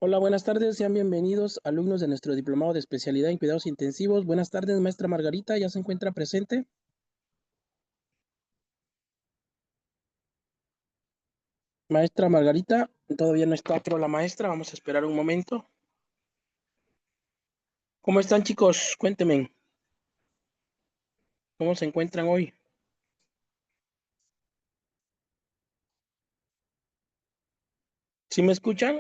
Hola, buenas tardes, sean bienvenidos alumnos de nuestro diplomado de especialidad en cuidados intensivos. Buenas tardes, maestra Margarita, ¿ya se encuentra presente? Maestra Margarita, todavía no está, pero la maestra, vamos a esperar un momento. ¿Cómo están, chicos? Cuéntenme, ¿cómo se encuentran hoy? ¿Sí me escuchan?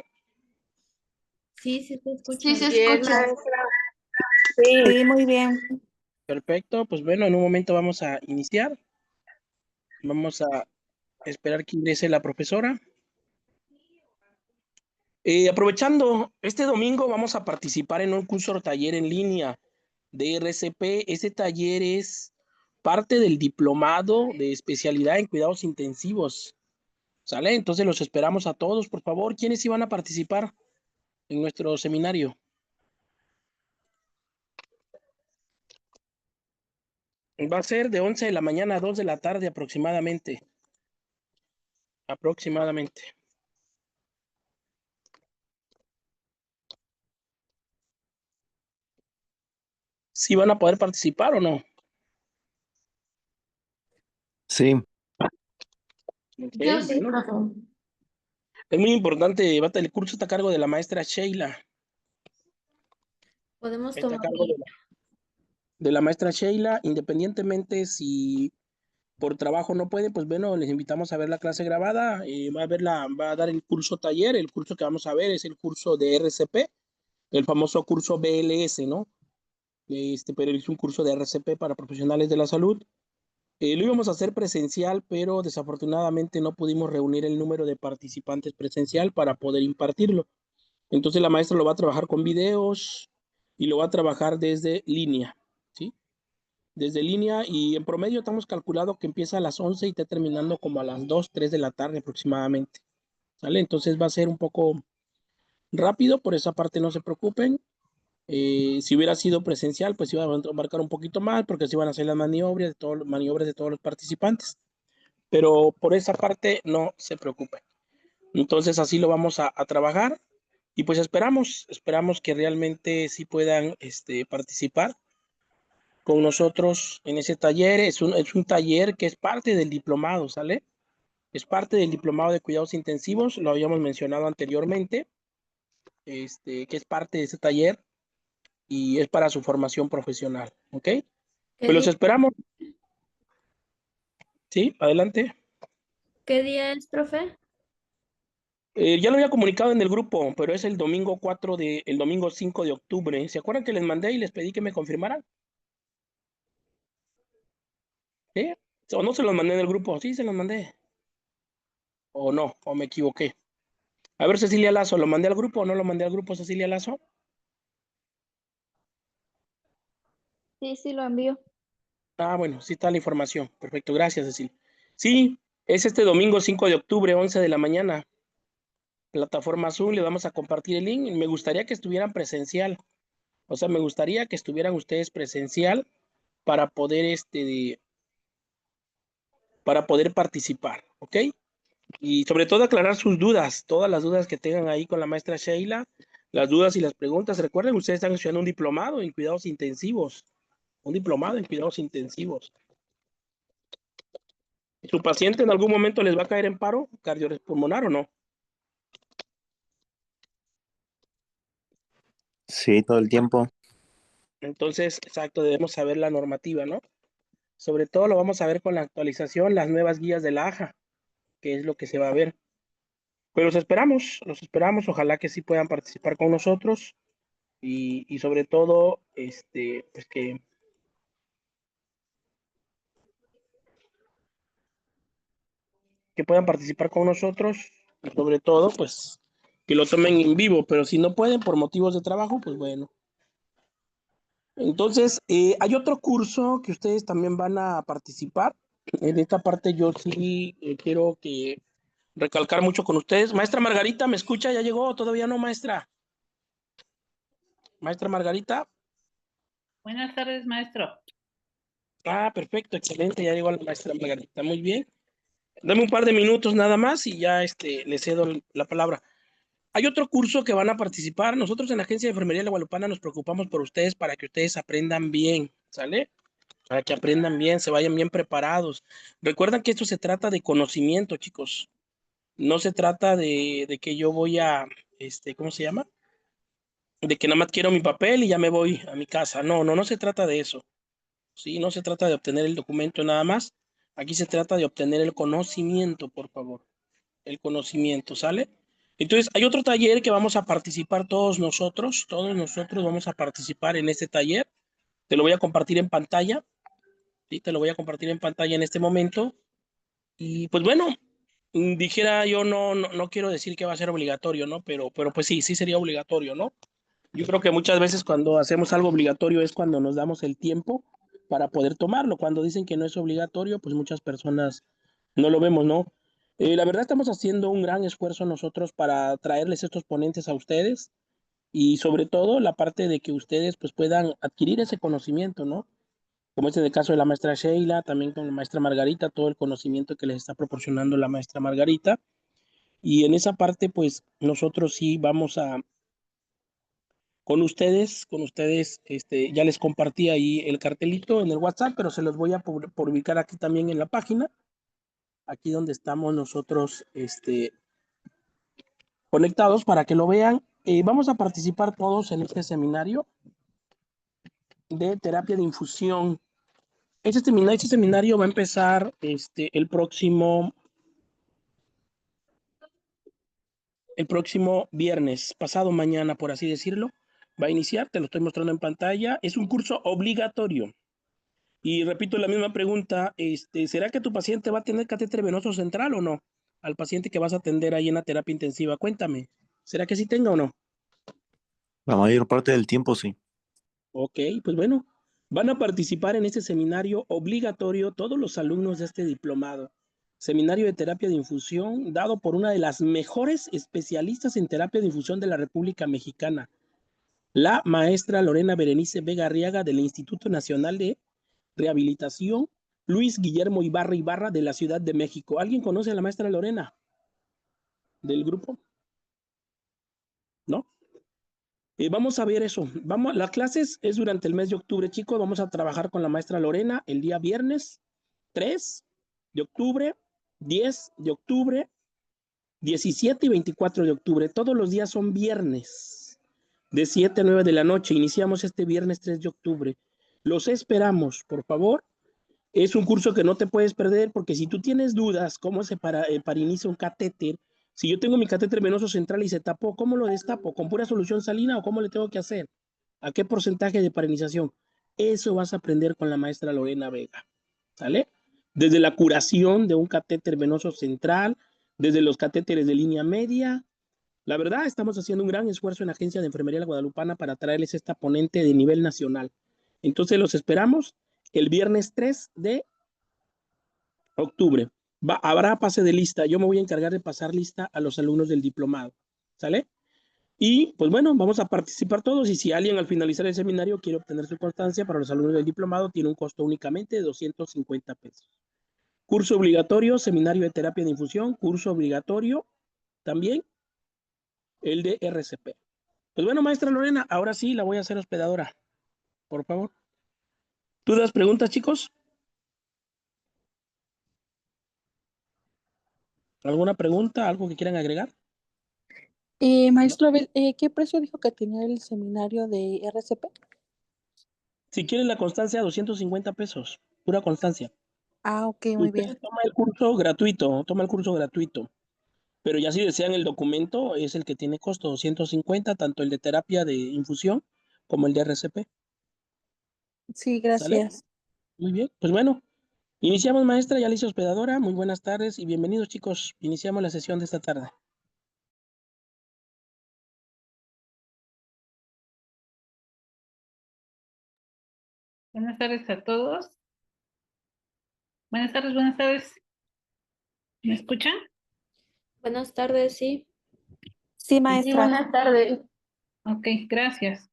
Sí, sí te Sí, escucho. se Bien, escucha. maestra. Sí. Sí, muy bien. Perfecto, pues bueno, en un momento vamos a iniciar. Vamos a esperar que ingrese la profesora. Aprovechando, este domingo vamos a participar en un curso o taller en línea de RCP. Este taller es parte del diplomado de especialidad en cuidados intensivos. ¿Sale? Entonces los esperamos a todos, por favor. ¿Quiénes iban a participar en nuestro seminario? Va a ser de 11 de la mañana a 2 de la tarde aproximadamente. Aproximadamente. ¿Sí van a poder participar o no? Sí, Ok, Yo sí, bueno. profe. Es muy importante, el curso está a cargo de la maestra Sheila. Podemos Está a tomar cargo de la maestra Sheila, independientemente si por trabajo no puede, pues bueno, les invitamos a ver la clase grabada, va a dar el curso taller. El curso que vamos a ver es el curso de RCP, el famoso curso BLS, ¿no? Pero es un curso de RCP para profesionales de la salud. Lo íbamos a hacer presencial, pero desafortunadamente no pudimos reunir el número de participantes presencial para poder impartirlo. Entonces la maestra lo va a trabajar con videos y lo va a trabajar desde línea, ¿sí? Desde línea, y en promedio estamos calculado que empieza a las 11 y está terminando como a las 2, 3 de la tarde aproximadamente. ¿Sale? Entonces va a ser un poco rápido, por esa parte no se preocupen. Si hubiera sido presencial, pues iba a marcar un poquito más porque se iban a hacer las maniobras de todos los participantes. Pero por esa parte no se preocupen. Entonces así lo vamos a trabajar, y pues esperamos que realmente sí puedan participar con nosotros en ese taller. Es un taller que es parte del diplomado, ¿sale? Es parte del diplomado de cuidados intensivos, lo habíamos mencionado anteriormente, que es parte de ese taller y es para su formación profesional, ¿ok? ¿Qué Pues los día, esperamos, ¿sí? Adelante. qué día es, profe? Ya lo había comunicado en el grupo, pero es el domingo 5 de octubre. ¿Se acuerdan que les mandé y les pedí que me confirmaran? ¿Sí? ¿O no se los mandé en el grupo? Sí, se los mandé. ¿O no? ¿O me equivoqué? A ver, Cecilia Lazo, ¿lo mandé al grupo o no lo mandé al grupo, Cecilia Lazo? Sí, sí, lo envío. Ah, bueno, sí está la información. Perfecto, gracias, Cecilia. Sí, es este domingo 5 de octubre, 11 de la mañana. Plataforma Zoom, le vamos a compartir el link. Me gustaría que estuvieran presencial. O sea, me gustaría que estuvieran ustedes presencial para poder, para poder participar, ¿ok? Y sobre todo aclarar sus dudas, todas las dudas que tengan ahí con la maestra Sheila, las dudas y las preguntas. Recuerden, ustedes están estudiando un diplomado en cuidados intensivos, un diplomado en cuidados intensivos. ¿Su paciente en algún momento les va a caer en paro cardiopulmonar o no? sí, todo el tiempo. Entonces, exacto, debemos saber la normativa, ¿no? Sobre todo lo vamos a ver con la actualización, las nuevas guías de la AJA, que es lo que se va a ver. Pero los esperamos, ojalá que sí puedan participar con nosotros, y sobre todo, pues que puedan participar con nosotros, y sobre todo, pues que lo tomen en vivo, pero si no pueden por motivos de trabajo, pues bueno. Entonces, hay otro curso que ustedes también van a participar. En esta parte yo sí quiero que recalcar mucho con ustedes. Maestra Margarita, ¿me escucha? ¿Ya llegó? ¿Todavía no, maestra? Maestra Margarita. Buenas tardes, maestro. Ah, perfecto, excelente, ya llegó la maestra Margarita. Muy bien. Dame un par de minutos nada más y ya le cedo la palabra. Hay otro curso que van a participar. Nosotros en la Agencia de Enfermería de la Guadalupana nos preocupamos por ustedes para que ustedes aprendan bien, ¿sale? Para que aprendan bien, se vayan bien preparados. Recuerden que esto se trata de conocimiento, chicos. No se trata de que yo voy a, ¿cómo se llama? De que nada más quiero mi papel y ya me voy a mi casa. No, no, no se trata de eso. Sí, no se trata de obtener el documento nada más. Aquí se trata de obtener el conocimiento, por favor. El conocimiento, ¿sale? Entonces, hay otro taller que vamos a participar todos nosotros vamos a participar en este taller. Te lo voy a compartir en pantalla, ¿sí? Te lo voy a compartir en pantalla en este momento. Y pues bueno, dijera yo, no quiero decir que va a ser obligatorio, ¿no? Pero pues sí sería obligatorio, ¿no? Yo creo que muchas veces cuando hacemos algo obligatorio es cuando nos damos el tiempo para poder tomarlo. Cuando dicen que no es obligatorio, pues muchas personas no lo vemos, ¿no? La verdad estamos haciendo un gran esfuerzo nosotros para traerles estos ponentes a ustedes y sobre todo la parte de que ustedes pues puedan adquirir ese conocimiento, ¿no? Como es en el caso de la maestra Sheila, también con la maestra Margarita, todo el conocimiento que les está proporcionando la maestra Margarita. Y en esa parte pues nosotros sí vamos a con ustedes, ya les compartí ahí el cartelito en el WhatsApp, pero se los voy a por ubicar aquí también en la página, aquí donde estamos nosotros, conectados para que lo vean. Vamos a participar todos en este seminario de terapia de infusión. Este seminario va a empezar, el próximo viernes, pasado mañana, por así decirlo. Va a iniciar, te lo estoy mostrando en pantalla. Es un curso obligatorio. Y repito la misma pregunta, ¿será que tu paciente va a tener catéter venoso central o no? Al paciente que vas a atender ahí en la terapia intensiva, cuéntame, ¿será que sí tenga o no? La mayor parte del tiempo sí. Ok, pues bueno, van a participar en este seminario obligatorio todos los alumnos de este diplomado. Seminario de terapia de infusión dado por una de las mejores especialistas en terapia de infusión de la República Mexicana, la maestra Lorena Berenice Vega Arriaga del Instituto Nacional de Rehabilitación Luis Guillermo Ibarra Ibarra de la Ciudad de México. ¿Alguien conoce a la maestra Lorena del grupo? ¿No? Vamos a ver eso. Las clases es durante el mes de octubre, chicos. Vamos a trabajar con la maestra Lorena el día viernes 3 de octubre, 10 de octubre, 17 y 24 de octubre. Todos los días son viernes, de 7 a 9 de la noche. Iniciamos este viernes 3 de octubre. Los esperamos, por favor. Es un curso que no te puedes perder porque si tú tienes dudas cómo se pariniza un catéter, si yo tengo mi catéter venoso central y se tapó, ¿cómo lo destapo? ¿Con pura solución salina o cómo le tengo que hacer? ¿A qué porcentaje de parinización? Eso vas a aprender con la maestra Lorena Vega, ¿sale? Desde la curación de un catéter venoso central, desde los catéteres de línea media. La verdad, estamos haciendo un gran esfuerzo en la Agencia de Enfermería de la Guadalupana para traerles esta ponente de nivel nacional. Entonces los esperamos el viernes 3 de octubre. Habrá pase de lista. Yo me voy a encargar de pasar lista a los alumnos del diplomado. ¿Sale? Y pues bueno, vamos a participar todos. Y si alguien al finalizar el seminario quiere obtener su constancia para los alumnos del diplomado, tiene un costo únicamente de 250 pesos. Curso obligatorio, seminario de terapia de infusión, curso obligatorio también el de RCP. Pues bueno, maestra Lorena, ahora sí la voy a hacer hospedadora, por favor. ¿Dudas, preguntas, chicos? ¿Alguna pregunta, algo que quieran agregar? Maestro, a ver, ¿qué precio dijo que tenía el seminario de RCP? Si quieren la constancia, 250 pesos, pura constancia. Ah, ok, muy bien. Usted toma el curso gratuito, pero ya si desean el documento, es el que tiene costo 250, tanto el de terapia de infusión como el de RCP. Sí, ¿Sale? gracias. Muy bien, pues bueno, iniciamos maestra, ya le hice hospedadora, muy buenas tardes y bienvenidos chicos, iniciamos la sesión de esta tarde. Buenas tardes a todos. Buenas tardes, buenas tardes. ¿Me escuchan? Buenas tardes, sí. Sí, Sí, maestra. buenas tardes. Ok, gracias.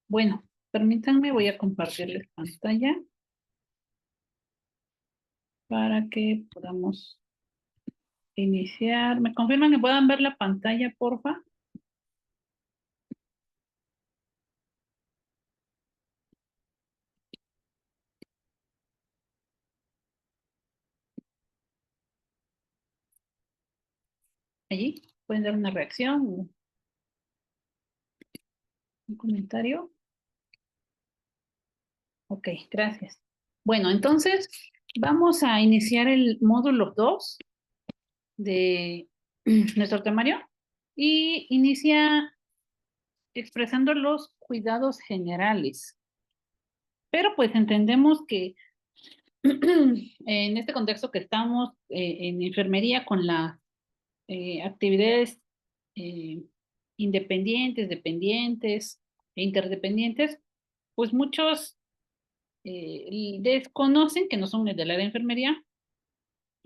Bueno, permítanme, voy a compartirles pantalla para que podamos iniciar. ¿Me confirman que puedan ver la pantalla, porfa? allí. Pueden dar una reacción, un comentario. Ok, gracias. Bueno, entonces vamos a iniciar el módulo 2 de nuestro temario y inicia expresando los cuidados generales. Pero pues entendemos que en este contexto que estamos en enfermería con las actividades eh, independientes, dependientes e interdependientes, pues muchos desconocen, que no son del área de enfermería,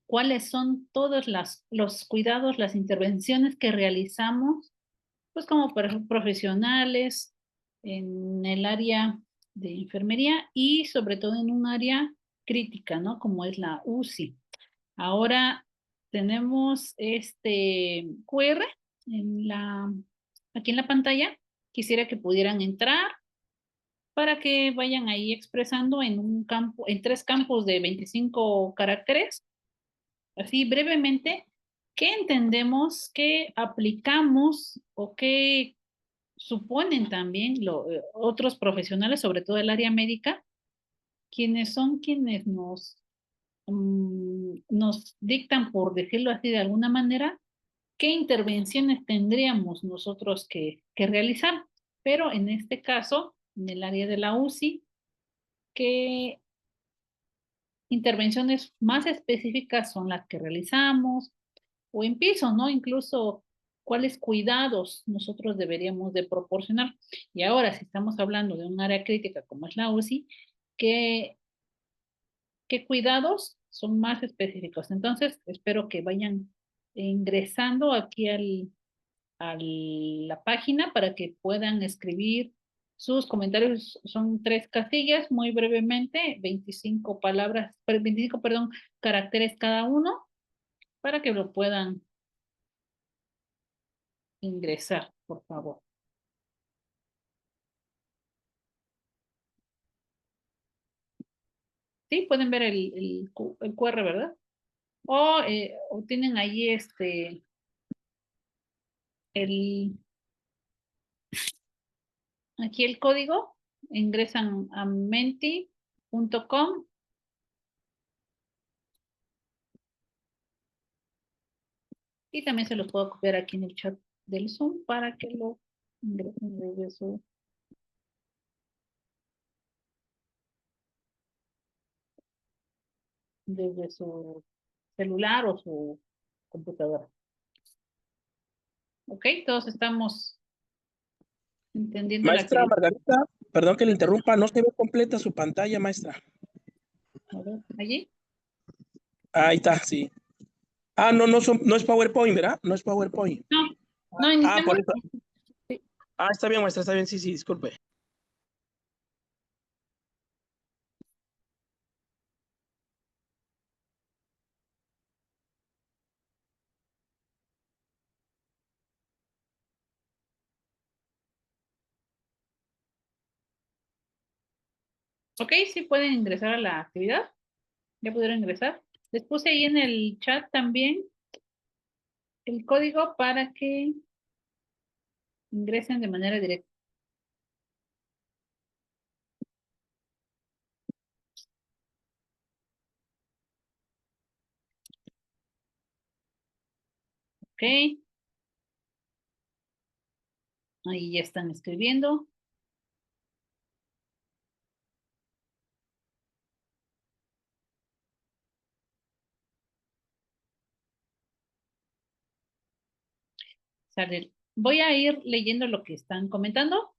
cuáles son todos los cuidados, las intervenciones que realizamos, pues como profesionales en el área de enfermería y sobre todo en un área crítica, ¿no? Como es la UCI. Ahora tenemos este QR aquí en la pantalla. Quisiera que pudieran entrar para que vayan ahí expresando en un campo, en 3 campos de 25 caracteres, así brevemente, qué entendemos, qué aplicamos o qué suponen también otros profesionales, sobre todo el área médica, quienes son quienes nos dictan, por decirlo así de alguna manera, qué intervenciones tendríamos nosotros que realizar. Pero en este caso, en el área de la UCI, qué intervenciones más específicas son las que realizamos, o en piso, ¿no? Incluso cuáles cuidados nosotros deberíamos de proporcionar. Y ahora, si estamos hablando de un área crítica como es la UCI, ¿qué, qué cuidados son más específicos? Entonces, espero que vayan ingresando aquí a la página para que puedan escribir sus comentarios. Son 3 casillas, muy brevemente, 25 palabras, 25, perdón, caracteres cada uno, para que lo puedan ingresar, por favor. Sí, pueden ver el QR, ¿verdad? O tienen ahí aquí el código, ingresan a menti.com y también se lo puedo copiar aquí en el chat del Zoom para que lo ingresen desde su celular o su computadora. Ok, todos estamos entendiendo la Maestra actividad. Margarita, perdón que le interrumpa, no se ve completa su pantalla, maestra. A ver, allí. Ahí está, sí. Ah, no, no es PowerPoint, ¿verdad? No es PowerPoint. No, Ah, iniciamos. por eso. Ah, está bien, maestra, está bien, sí, sí, disculpe. Ok, sí pueden ingresar a la actividad. Ya pudieron ingresar. Les puse ahí en el chat también el código para que ingresen de manera directa. Ok, ahí ya están escribiendo. Sale. Voy a ir leyendo lo que están comentando.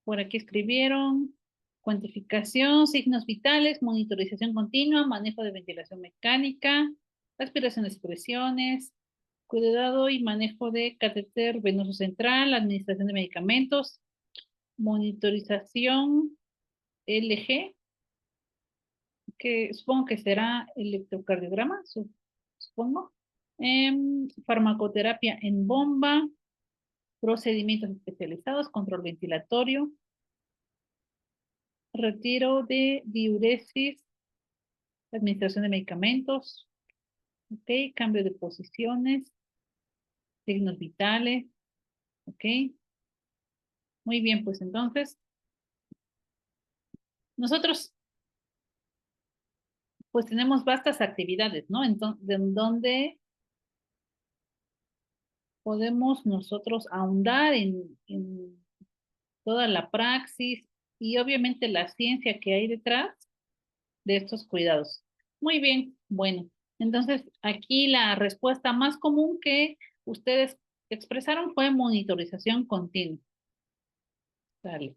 Por aquí escribieron cuantificación, signos vitales, monitorización continua, manejo de ventilación mecánica, aspiraciones y presiones, cuidado y manejo de catéter venoso central, administración de medicamentos, monitorización LG, que supongo que será electrocardiograma, supongo. Farmacoterapia en bomba, procedimientos especializados, control ventilatorio, retiro de diuresis, administración de medicamentos, Ok, cambio de posiciones, signos vitales, ok. Muy bien, pues entonces, nosotros pues tenemos vastas actividades, ¿no? Entonces, en donde podemos nosotros ahondar en toda la praxis y obviamente la ciencia que hay detrás de estos cuidados. Muy bien, bueno, entonces aquí la respuesta más común que ustedes expresaron fue monitorización continua. Dale.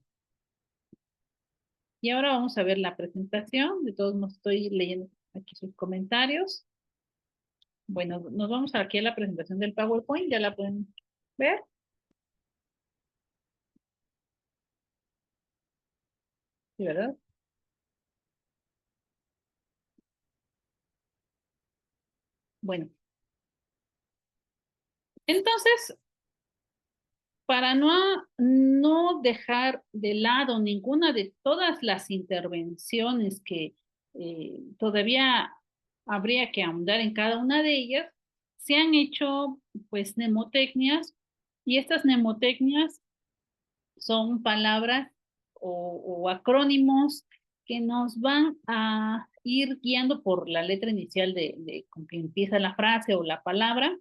Y ahora vamos a ver la presentación. De todos modos estoy leyendo aquí sus comentarios. Bueno, nos vamos aquí a la presentación del PowerPoint. Ya la pueden ver. ¿Sí, verdad? Bueno, entonces, para no dejar de lado ninguna de todas las intervenciones que todavía habría que ahondar en cada una de ellas, se han hecho pues mnemotecnias y estas mnemotecnias son palabras o acrónimos que nos van a ir guiando por la letra inicial de con que empieza la frase o la palabra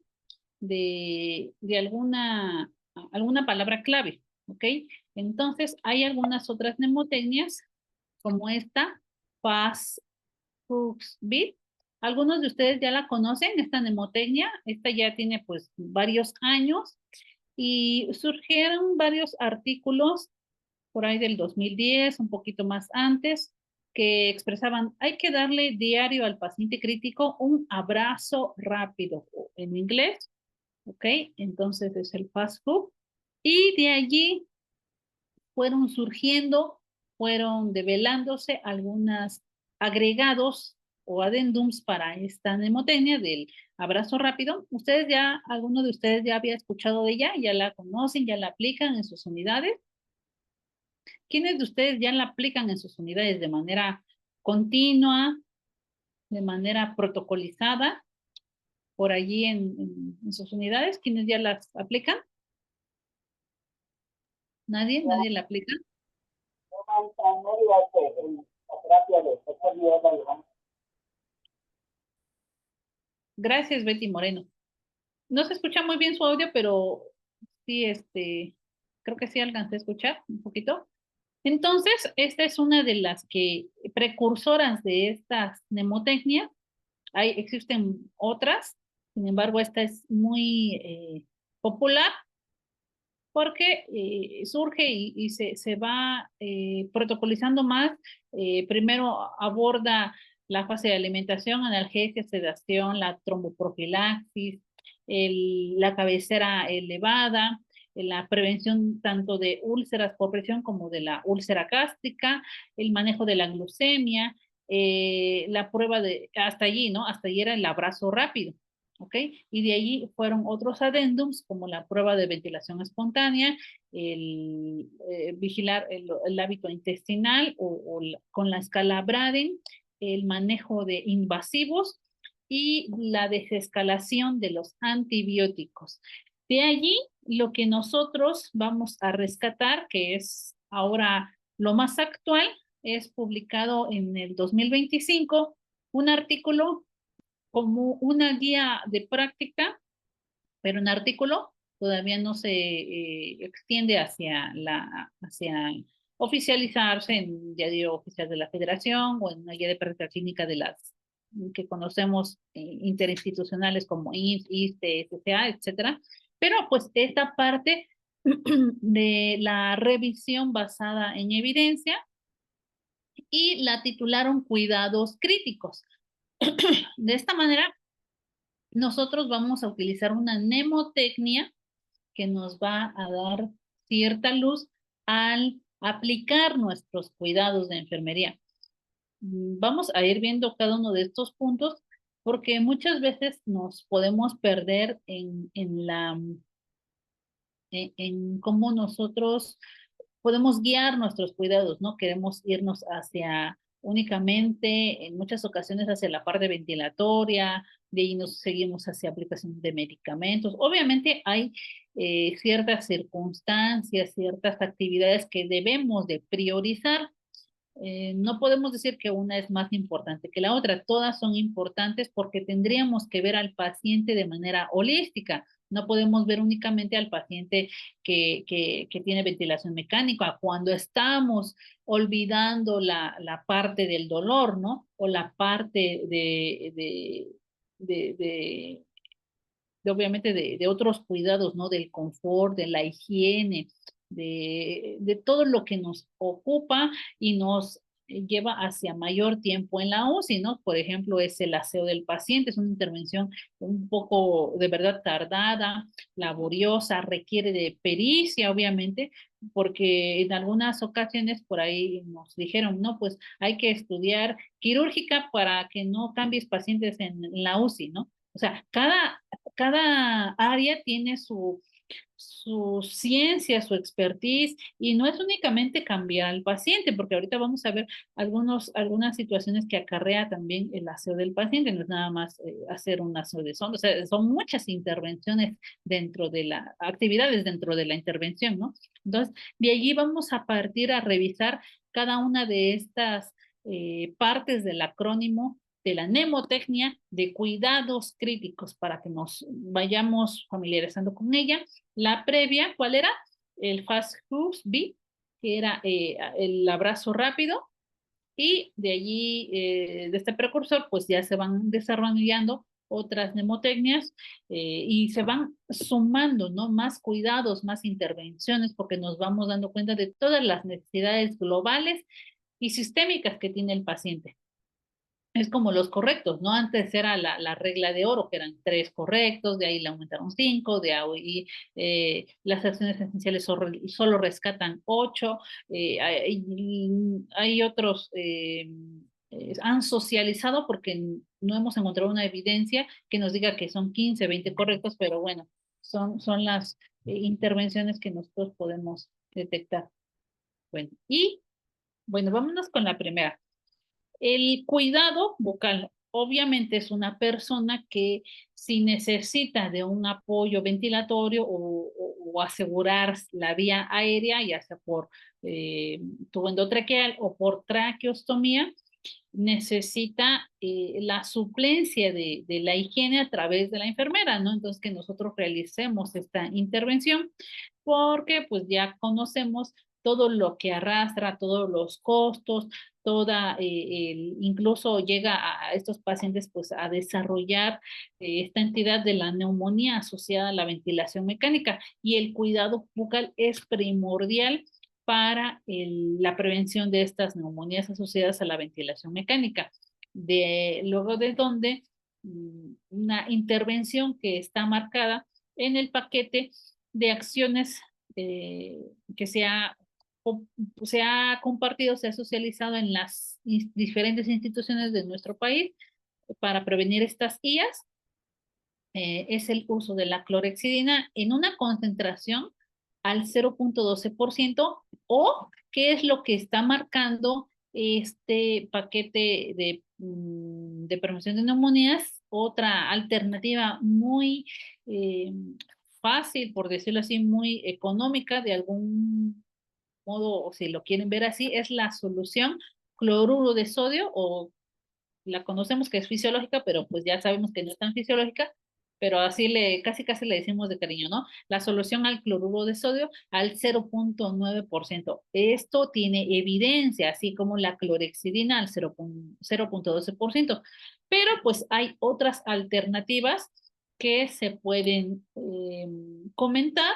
de alguna palabra clave, ¿ok? Entonces, hay algunas otras mnemotecnias, como esta, fast, hooks, beat. Algunos de ustedes ya la conocen, esta mnemotecnia. Esta ya tiene pues varios años y surgieron varios artículos por ahí del 2010, un poquito más antes, que expresaban, hay que darle diario al paciente crítico un abrazo rápido, en inglés, ¿ok? Entonces es el fast food. Y de allí fueron surgiendo, fueron develándose algunos agregados o adendums para esta mnemotecnia del abrazo rápido. Ustedes ya, alguno de ustedes ya había escuchado de ella, ya la conocen, ya la aplican en sus unidades. ¿Quiénes de ustedes ya la aplican en sus unidades de manera continua, de manera protocolizada, por allí en sus unidades? ¿Quiénes ya las aplican? ¿Nadie? ¿Nadie la aplica? Gracias, Betty Moreno. No se escucha muy bien su audio, pero sí, creo que sí alcancé a escuchar un poquito. Entonces, esta es una de las que precursoras de estas mnemotecnias. Existen otras, sin embargo, esta es muy popular porque surge y se va protocolizando más. Primero aborda la fase de alimentación, analgesia, sedación, la tromboprofilaxis, la cabecera elevada, la prevención tanto de úlceras por presión como de la úlcera gástrica, el manejo de la glucemia, la prueba de, hasta allí, ¿no? Hasta allí era el abrazo rápido. ¿Ok? Y de allí fueron otros adendums como la prueba de ventilación espontánea, vigilar el hábito intestinal con la escala Braden, el manejo de invasivos y la desescalación de los antibióticos. De allí lo que nosotros vamos a rescatar, que es ahora lo más actual, es publicado en el 2025 un artículo como una guía de práctica, pero un artículo todavía no se extiende hacia oficializarse en diario oficial de la Federación o en una guía de práctica clínica de las que conocemos interinstitucionales como INS, ISTE, SSA, etcétera. Pero pues esta parte de la revisión basada en evidencia y la titularon Cuidados Críticos. De esta manera, nosotros vamos a utilizar una mnemotecnia que nos va a dar cierta luz al aplicar nuestros cuidados de enfermería. Vamos a ir viendo cada uno de estos puntos porque muchas veces nos podemos perder en cómo nosotros podemos guiar nuestros cuidados, ¿no? Queremos irnos hacia únicamente, en muchas ocasiones, hacia la parte ventilatoria de ahí nos seguimos hacia aplicación de medicamentos. Obviamente hay ciertas circunstancias, ciertas actividades que debemos de priorizar. No podemos decir que una es más importante que la otra, todas son importantes porque tendríamos que ver al paciente de manera holística. No podemos ver únicamente al paciente que tiene ventilación mecánica, cuando estamos olvidando la parte del dolor, ¿no? O la parte de, de, obviamente de otros cuidados, ¿no? Del confort, de la higiene, de todo lo que nos ocupa y nos lleva hacia mayor tiempo en la UCI, ¿no? Por ejemplo, es el aseo del paciente, es una intervención un poco de verdad tardada, laboriosa, requiere de pericia, obviamente, porque en algunas ocasiones por ahí nos dijeron, no, pues hay que estudiar quirúrgica para que no cambies pacientes en la UCI, ¿no? O sea, cada área tiene su ciencia, su expertise, y no es únicamente cambiar al paciente, porque ahorita vamos a ver algunas situaciones que acarrea también el aseo del paciente, no es nada más hacer un aseo de sonda, o sea, son muchas intervenciones dentro de la, actividades dentro de la intervención, ¿no? Entonces, de allí vamos a partir a revisar cada una de estas partes del acrónimo de la mnemotecnia de cuidados críticos para que nos vayamos familiarizando con ella. La previa, ¿cuál era? El Fast Hooves B, que era el abrazo rápido, y de allí, de este precursor, pues ya se van desarrollando otras mnemotecnias y se van sumando, ¿no? Más cuidados, más intervenciones, porque nos vamos dando cuenta de todas las necesidades globales y sistémicas que tiene el paciente. Es como los correctos, ¿no? Antes era la regla de oro, que eran 3 correctos, de ahí le aumentaron 5, de ahí las acciones esenciales solo rescatan 8, hay otros, han socializado porque no hemos encontrado una evidencia que nos diga que son 15, 20 correctos, pero bueno, son las intervenciones que nosotros podemos detectar. Bueno, y bueno, vámonos con la primera. El cuidado bucal, obviamente es una persona que si necesita de un apoyo ventilatorio o asegurar la vía aérea, ya sea por tubo endotraqueal o por traqueostomía, necesita la suplencia de la higiene a través de la enfermera, ¿no? Entonces que nosotros realicemos esta intervención porque pues ya conocemos todo lo que arrastra, todos los costos, incluso llega a estos pacientes pues a desarrollar esta entidad de la neumonía asociada a la ventilación mecánica, y el cuidado bucal es primordial para la prevención de estas neumonías asociadas a la ventilación mecánica. Luego de donde una intervención que está marcada en el paquete de acciones que se ha compartido, se ha socializado en las diferentes instituciones de nuestro país para prevenir estas IAS, es el uso de la clorhexidina en una concentración al 0.12%, o qué es lo que está marcando este paquete de prevención de neumonías. Otra alternativa muy fácil, por decirlo así, muy económica de algún modo, o si lo quieren ver así, es la solución cloruro de sodio, o la conocemos que es fisiológica, pero pues ya sabemos que no es tan fisiológica, pero así casi le decimos de cariño, ¿no? La solución al cloruro de sodio al 0.9%. Esto tiene evidencia, así como la clorhexidina al 0.12%. Pero pues hay otras alternativas que se pueden comentar,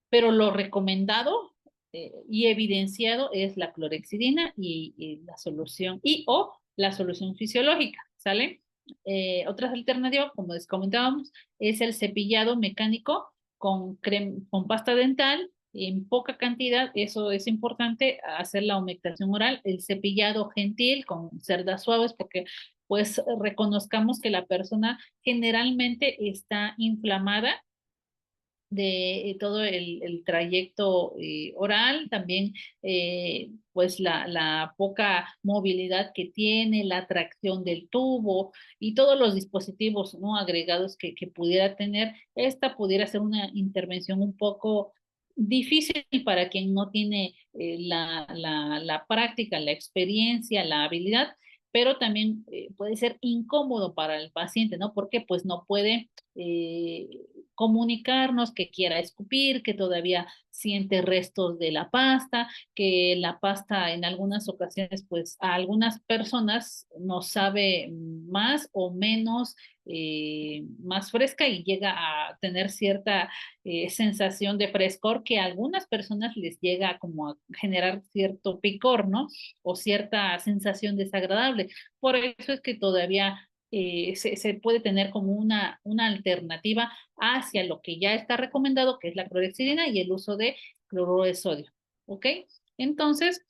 pero lo recomendado y evidenciado es la clorhexidina y la solución o la solución fisiológica, ¿sale? Otras alternativas, como les comentábamos, es el cepillado mecánico con pasta dental en poca cantidad. Eso es importante, hacer la humectación oral, el cepillado gentil con cerdas suaves, porque pues reconozcamos que la persona generalmente está inflamada de todo el trayecto oral, también pues la poca movilidad que tiene, la tracción del tubo y todos los dispositivos, ¿no?, agregados que pudiera tener. Esta pudiera ser una intervención un poco difícil para quien no tiene la práctica, la experiencia, la habilidad, pero también puede ser incómodo para el paciente, ¿no? Porque pues no puede eh, comunicarnos que quiera escupir, que todavía siente restos de la pasta, que la pasta en algunas ocasiones, pues a algunas personas nos sabe más o menos, más fresca y llega a tener cierta sensación de frescor que a algunas personas les llega como a generar cierto picor, ¿no? O cierta sensación desagradable. Por eso es que todavía se puede tener como una alternativa hacia lo que ya está recomendado, que es la clorhexidina y el uso de cloruro de sodio. ¿Ok? Entonces,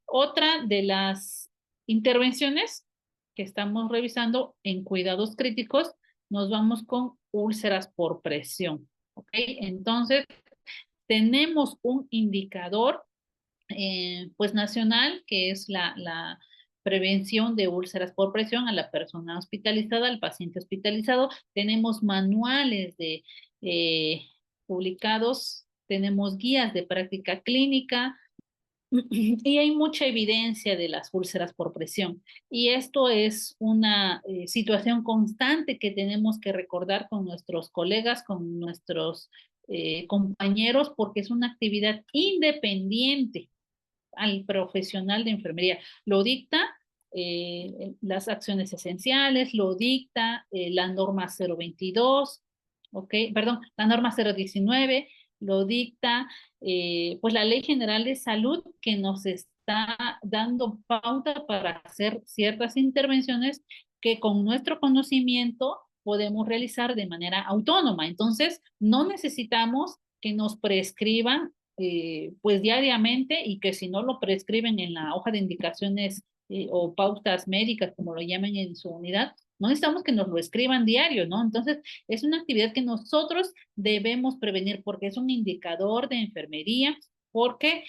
otra de las intervenciones que estamos revisando en cuidados críticos, nos vamos con úlceras por presión. ¿Ok? Entonces, tenemos un indicador pues nacional, que es la prevención de úlceras por presión a la persona hospitalizada, al paciente hospitalizado. Tenemos manuales eh, publicados, tenemos guías de práctica clínica y hay mucha evidencia de las úlceras por presión. Y esto es una situación constante que tenemos que recordar con nuestros colegas, con nuestros compañeros, porque es una actividad independiente al profesional de enfermería. Lo dicta las acciones esenciales, lo dicta la norma 022, ¿ok? Perdón, la norma 019, lo dicta pues la Ley General de Salud, que nos está dando pauta para hacer ciertas intervenciones que con nuestro conocimiento podemos realizar de manera autónoma. Entonces, no necesitamos que nos prescriban pues diariamente, y que si no lo prescriben en la hoja de indicaciones o pautas médicas, como lo llaman en su unidad, no necesitamos que nos lo escriban diario, ¿no? Entonces, es una actividad que nosotros debemos prevenir porque es un indicador de enfermería, porque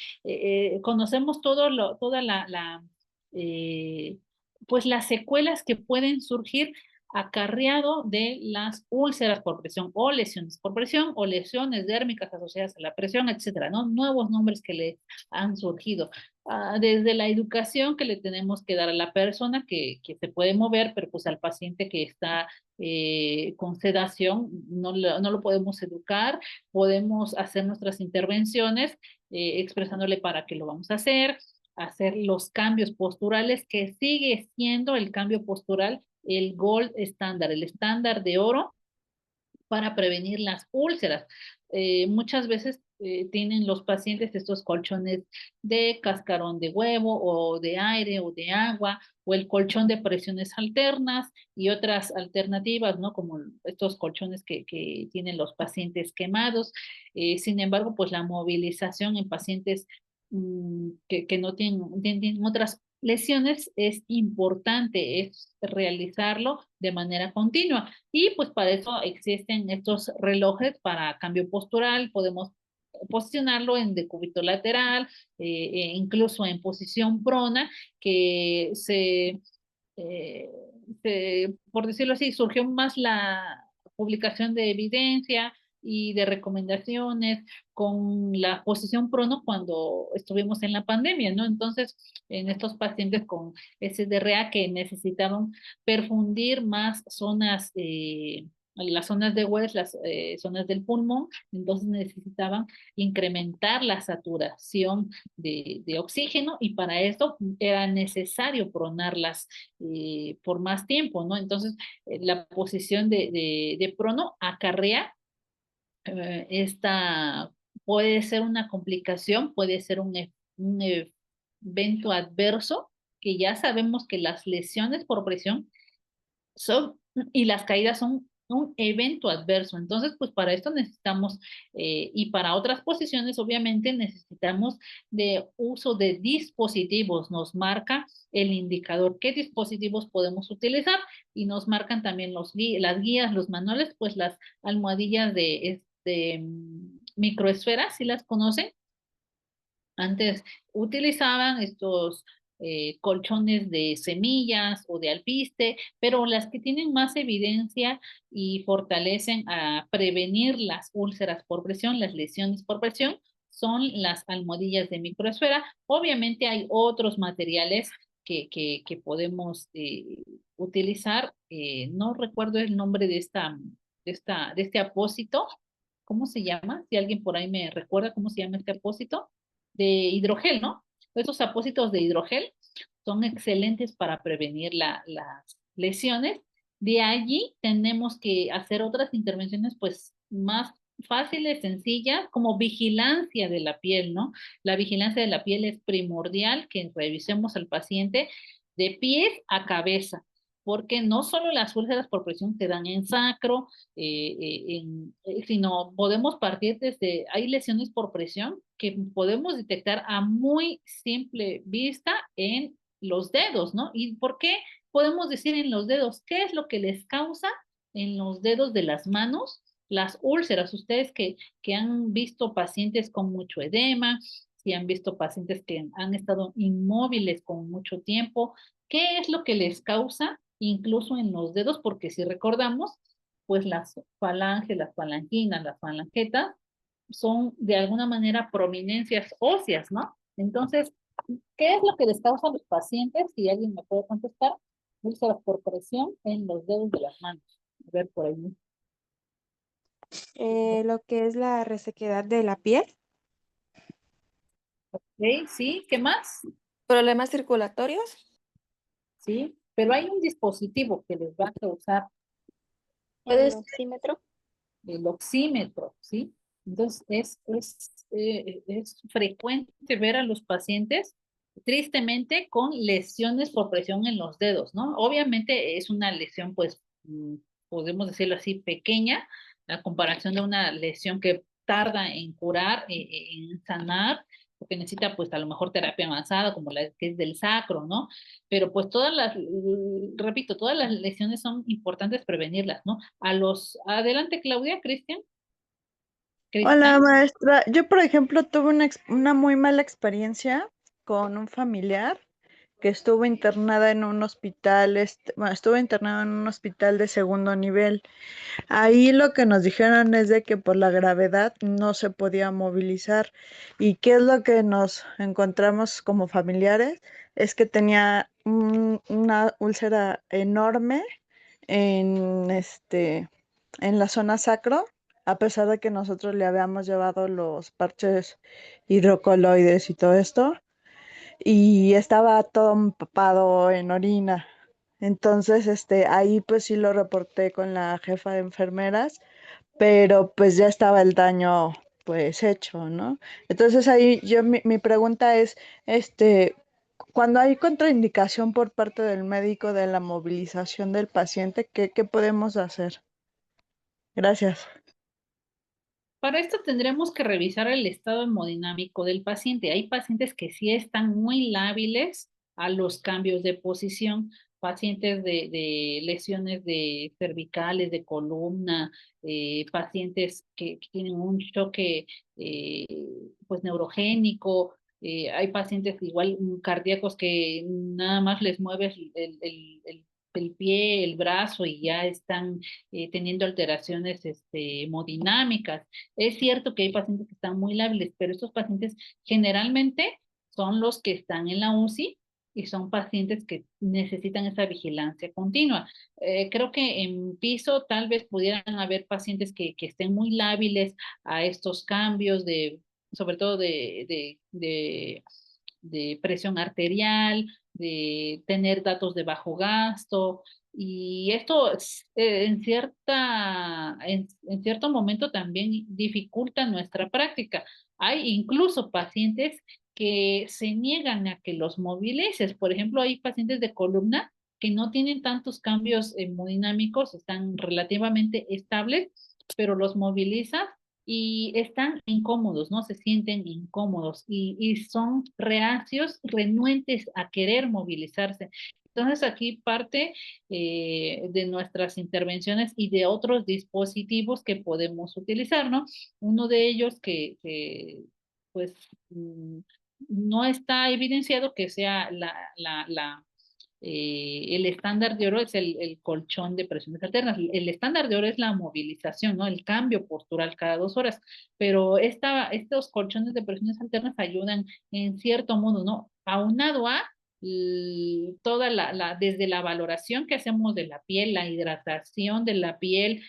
conocemos toda eh, pues las secuelas que pueden surgir acarreado de las úlceras por presión o lesiones por presión o lesiones dérmicas asociadas a la presión, etcétera, ¿no? Nuevos nombres que le han surgido. Desde la educación que le tenemos que dar a la persona que se puede mover, pero pues al paciente que está con sedación no lo podemos educar, podemos hacer nuestras intervenciones expresándole para qué lo vamos a hacer los cambios posturales, que sigue siendo el cambio postural el gold estándar, el estándar de oro para prevenir las úlceras. Muchas veces tienen los pacientes estos colchones de cascarón de huevo o de aire o de agua o el colchón de presiones alternas y otras alternativas, ¿no? Como estos colchones que tienen los pacientes quemados. Sin embargo, pues la movilización en pacientes que no tienen otras lesiones es importante, es realizarlo de manera continua. Y pues para eso existen estos relojes para cambio postural, podemos posicionarlo en decúbito lateral, incluso en posición prona, que eh, por decirlo así, surgió más la publicación de evidencia y de recomendaciones con la posición prono cuando estuvimos en la pandemia, ¿no? Entonces, en estos pacientes con SDRA que necesitaban perfundir más zonas, las zonas de West, las zonas del pulmón, entonces necesitaban incrementar la saturación de oxígeno y para esto era necesario pronarlas por más tiempo, ¿no? Entonces, la posición de prono acarrea esta puede ser una complicación, puede ser un evento adverso, que ya sabemos que las lesiones por presión son, y las caídas son un evento adverso. Entonces, pues para esto necesitamos, y para otras posiciones, obviamente, necesitamos de uso de dispositivos. Nos marca el indicador qué dispositivos podemos utilizar y nos marcan también las guías, los manuales, pues las almohadillas microesferas, ¿sí las conocen? Antes utilizaban estos colchones de semillas o de alpiste, pero las que tienen más evidencia y fortalecen a prevenir las úlceras por presión, las lesiones por presión, son las almohadillas de microesfera. Obviamente hay otros materiales que podemos utilizar. No recuerdo el nombre de este apósito. ¿Cómo se llama? Si alguien por ahí me recuerda cómo se llama este apósito de hidrogel, ¿no? Estos apósitos de hidrogel son excelentes para prevenir las lesiones. De allí tenemos que hacer otras intervenciones, pues, más fáciles, sencillas, como vigilancia de la piel, ¿no? La vigilancia de la piel es primordial, que revisemos al paciente de pies a cabeza, porque no solo las úlceras por presión se dan en sacro, sino podemos partir desde, hay lesiones por presión que podemos detectar a muy simple vista en los dedos, ¿no? ¿Y por qué podemos decir en los dedos? ¿Qué es lo que les causa en los dedos de las manos las úlceras? Ustedes que han visto pacientes con mucho edema, si han visto pacientes que han estado inmóviles con mucho tiempo, ¿qué es lo que les causa incluso en los dedos? Porque si recordamos, pues las falanges, las falanginas, las falangetas son de alguna manera prominencias óseas, ¿no? Entonces, ¿qué es lo que les causa a los pacientes? Si alguien me puede contestar, úlceras por presión en los dedos de las manos. A ver, por ahí. Lo que es la resequedad de la piel, ¿Ok? ¿Sí? ¿Qué más? problemas circulatorios, ¿Sí? Pero hay un dispositivo que les va a causar el oxímetro. el oxímetro, ¿sí? Entonces, es frecuente ver a los pacientes, tristemente, con lesiones por presión en los dedos, ¿no? Obviamente es una lesión, pues, podemos decirlo así, pequeña, a comparación de una lesión que tarda en curar, en sanar, porque necesita, pues, a lo mejor terapia avanzada, como la que es del sacro, ¿no? Pero pues repito, todas las lesiones son importantes prevenirlas, ¿no? Adelante Claudia, Cristian. Hola Cristian, maestra, yo por ejemplo tuve una muy mala experiencia con un familiar que estuvo internada en un hospital, bueno, estuvo internado en un hospital de segundo nivel. Ahí lo que nos dijeron es de que por la gravedad no se podía movilizar. ¿Y qué es lo que nos encontramos como familiares? Es que tenía una úlcera enorme en la zona sacro, a pesar de que nosotros le habíamos llevado los parches hidrocoloides y todo esto, y estaba todo empapado en orina. Entonces, ahí pues sí lo reporté con la jefa de enfermeras, pero pues ya estaba el daño pues hecho, ¿no? Entonces ahí mi pregunta es, cuando hay contraindicación por parte del médico de la movilización del paciente, ¿qué podemos hacer? Gracias. para esto tendremos que revisar el estado hemodinámico del paciente. Hay pacientes que sí están muy lábiles a los cambios de posición, pacientes de lesiones de cervicales, de columna, pacientes que tienen un choque eh, pues neurogénico, hay pacientes igual cardíacos que nada más les mueves el pie, el brazo y ya están teniendo alteraciones hemodinámicas. Es cierto que hay pacientes que están muy lábiles, pero estos pacientes generalmente son los que están en la UCI y son pacientes que necesitan esa vigilancia continua. Creo que en piso tal vez pudieran haber pacientes que estén muy lábiles a estos cambios sobre todo de presión arterial, de tener datos de bajo gasto, y esto en cierto momento también dificulta nuestra práctica. Hay incluso pacientes que se niegan a que los movilices. Por ejemplo, hay pacientes de columna que no tienen tantos cambios hemodinámicos, están relativamente estables, pero los movilizas y están incómodos, ¿no? Se sienten incómodos y son reacios, renuentes a querer movilizarse. Entonces aquí parte de nuestras intervenciones y de otros dispositivos que podemos utilizar, ¿no? Uno de ellos pues no está evidenciado que sea el estándar de oro es el colchón de presiones alternas. El estándar de oro es la movilización, ¿no? El cambio postural cada 2 horas. Pero estos colchones de presiones alternas ayudan en cierto modo, ¿no? Aunado a toda desde la valoración que hacemos de la piel, la hidratación de la piel,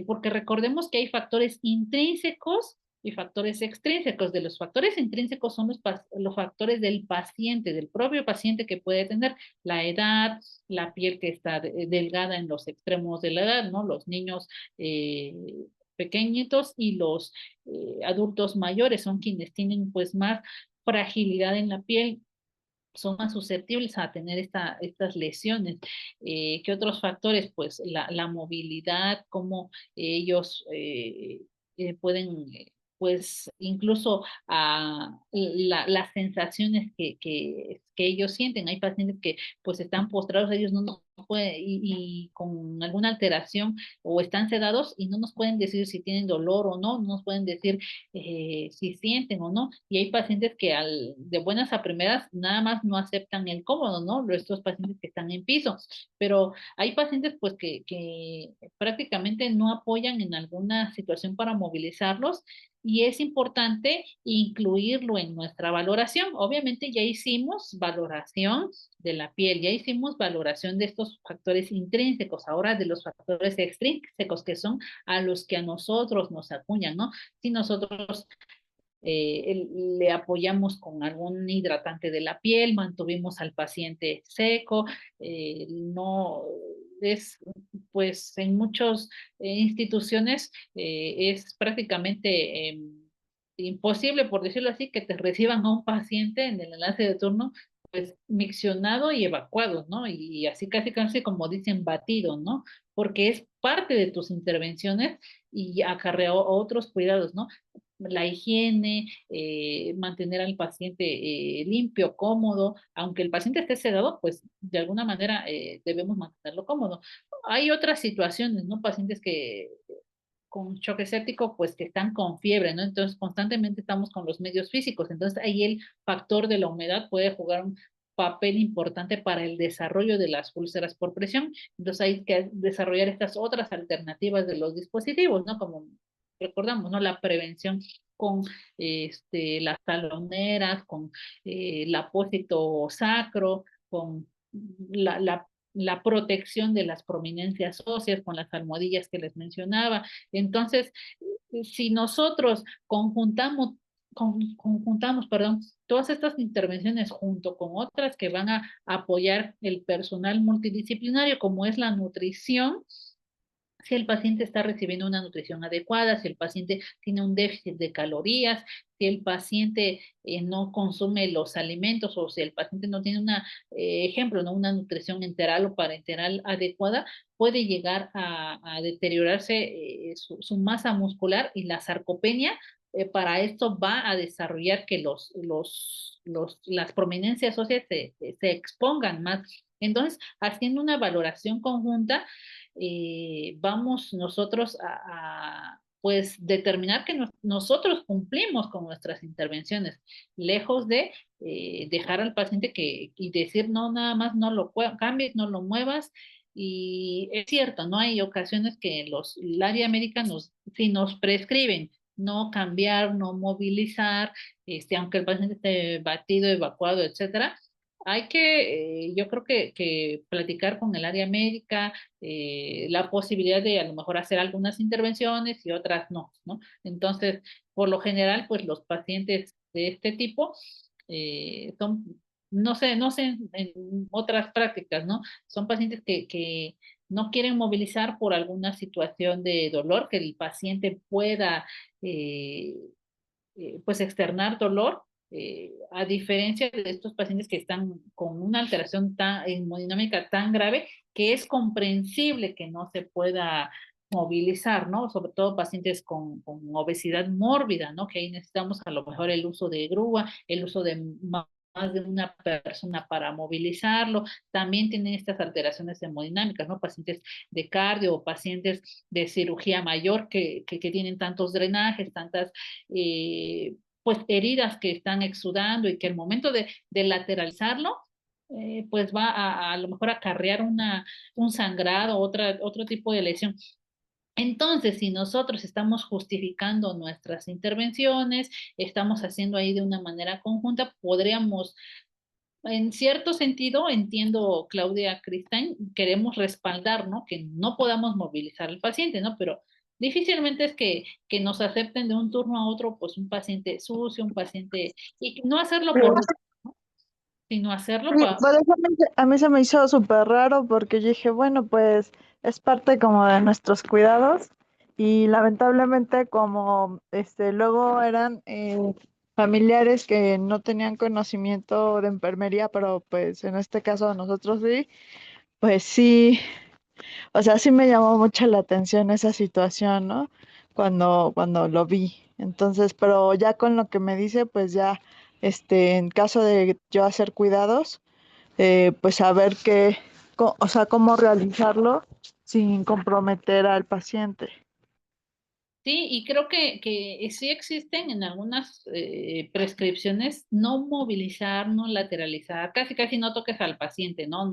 porque recordemos que hay factores intrínsecos y factores extrínsecos. De los factores intrínsecos son los factores del paciente, del propio paciente que puede tener la edad, la piel que está delgada en los extremos de la edad, ¿no? Los niños eh, pequeñitos y los adultos mayores son quienes tienen pues más fragilidad en la piel, son más susceptibles a tener estas lesiones. ¿Qué otros factores? Pues la movilidad, cómo ellos pueden, pues incluso las sensaciones que ellos sienten. Hay pacientes que pues están postrados, ellos no nos pueden, y con alguna alteración o están sedados y no nos pueden decir si tienen dolor o no nos pueden decir si sienten o no. Y hay pacientes que de buenas a primeras nada más no aceptan el cómodo, ¿no? Estos pacientes que están en piso. Pero hay pacientes pues que prácticamente no apoyan en alguna situación para movilizarlos y es importante incluirlo en nuestra valoración. Obviamente ya hicimos valoración de la piel, ya hicimos valoración de estos factores intrínsecos, ahora de los factores extrínsecos que son a los que a nosotros nos acuñan, ¿no? Si nosotros le apoyamos con algún hidratante de la piel, mantuvimos al paciente seco, no es, pues en muchas instituciones es prácticamente imposible, por decirlo así, que te reciban a un paciente en el enlace de turno, pues miccionado y evacuado, ¿no? Y así casi como dicen batido, ¿no? Porque es parte de tus intervenciones y acarrea otros cuidados, ¿no? La higiene, mantener al paciente limpio, cómodo, aunque el paciente esté sedado, pues de alguna manera debemos mantenerlo cómodo. Hay otras situaciones, ¿no? Pacientes que con choque séptico, pues que están con fiebre, ¿no? Entonces constantemente estamos con los medios físicos, entonces ahí el factor de la humedad puede jugar un papel importante para el desarrollo de las úlceras por presión, entonces hay que desarrollar estas otras alternativas de los dispositivos, ¿no? Como recordamos, ¿no? La prevención con las taloneras, con el apósito sacro, con la protección de las prominencias óseas, con las almohadillas que les mencionaba. Entonces, si nosotros conjuntamos, perdón, todas estas intervenciones junto con otras que van a apoyar el personal multidisciplinario, como es la nutrición, si el paciente está recibiendo una nutrición adecuada, si el paciente tiene un déficit de calorías, si el paciente no consume los alimentos o si el paciente no tiene ejemplo, ¿no? Una nutrición enteral o parenteral adecuada, puede llegar a deteriorarse su masa muscular y la sarcopenia. Para esto va a desarrollar que las prominencias óseas se expongan más. Entonces, haciendo una valoración conjunta, vamos nosotros pues determinar que nosotros cumplimos con nuestras intervenciones, lejos de dejar al paciente y decir no, nada más no lo cambies, no lo muevas. Y es cierto, no hay ocasiones que el área médica si nos prescriben no cambiar, no movilizar, aunque el paciente esté batido, evacuado, etcétera, hay que, yo creo que platicar con el área médica, la posibilidad de a lo mejor hacer algunas intervenciones y otras no, ¿no? Entonces, por lo general, pues los pacientes de este tipo son, no sé en otras prácticas, ¿no? Son pacientes que no quieren movilizar por alguna situación de dolor, que el paciente pueda eh, pues externar dolor, a diferencia de estos pacientes que están con una alteración hemodinámica tan grave que es comprensible que no se pueda movilizar, ¿no? Sobre todo pacientes con obesidad mórbida, ¿no? Que ahí necesitamos a lo mejor el uso de grúa, el uso de más de una persona para movilizarlo. También tienen estas alteraciones hemodinámicas, ¿no? Pacientes de cardio o pacientes de cirugía mayor que tienen tantos drenajes, tantas pues heridas que están exudando y que al momento de lateralizarlo, pues va a lo mejor acarrear un sangrado, otro tipo de lesión. Entonces, si nosotros estamos justificando nuestras intervenciones, estamos haciendo ahí de una manera conjunta, podríamos, en cierto sentido, entiendo, Claudia Cristain, queremos respaldar, ¿no? Que no podamos movilizar al paciente, ¿no? Pero difícilmente es que nos acepten de un turno a otro, pues un paciente sucio, un paciente, y no hacerlo por, sino hacerlo Sí, para... por eso a mí se me hizo súper raro porque yo dije, bueno, pues es parte como de nuestros cuidados y lamentablemente como luego eran familiares que no tenían conocimiento de enfermería, pero pues en este caso nosotros sí, pues sí, o sea, sí me llamó mucho la atención esa situación, ¿no? Cuando lo vi. Entonces, pero ya con lo que me dice, pues ya, en caso de yo hacer cuidados, pues saber o sea, cómo realizarlo sin comprometer al paciente. Sí, y creo que sí existen en algunas prescripciones no movilizar, no lateralizar, casi casi no toques al paciente, no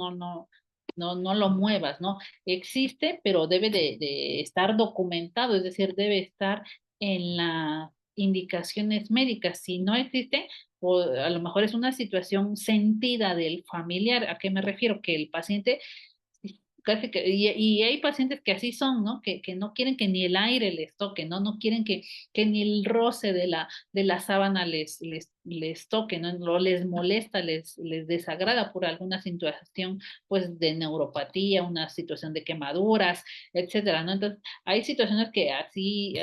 lo muevas, ¿no? Existe, pero debe de estar documentado, es decir, debe estar en las indicaciones médicas. Si no existe, o a lo mejor es una situación sentida del familiar. ¿A qué me refiero? Que el paciente y hay pacientes que así son, ¿no? Que no quieren que ni el aire les toque, ¿no? No quieren que ni el roce de la sábana les toque, ¿no? No les molesta, les desagrada por alguna situación, pues, de neuropatía, una situación de quemaduras, etcétera, ¿no? Entonces, hay situaciones que así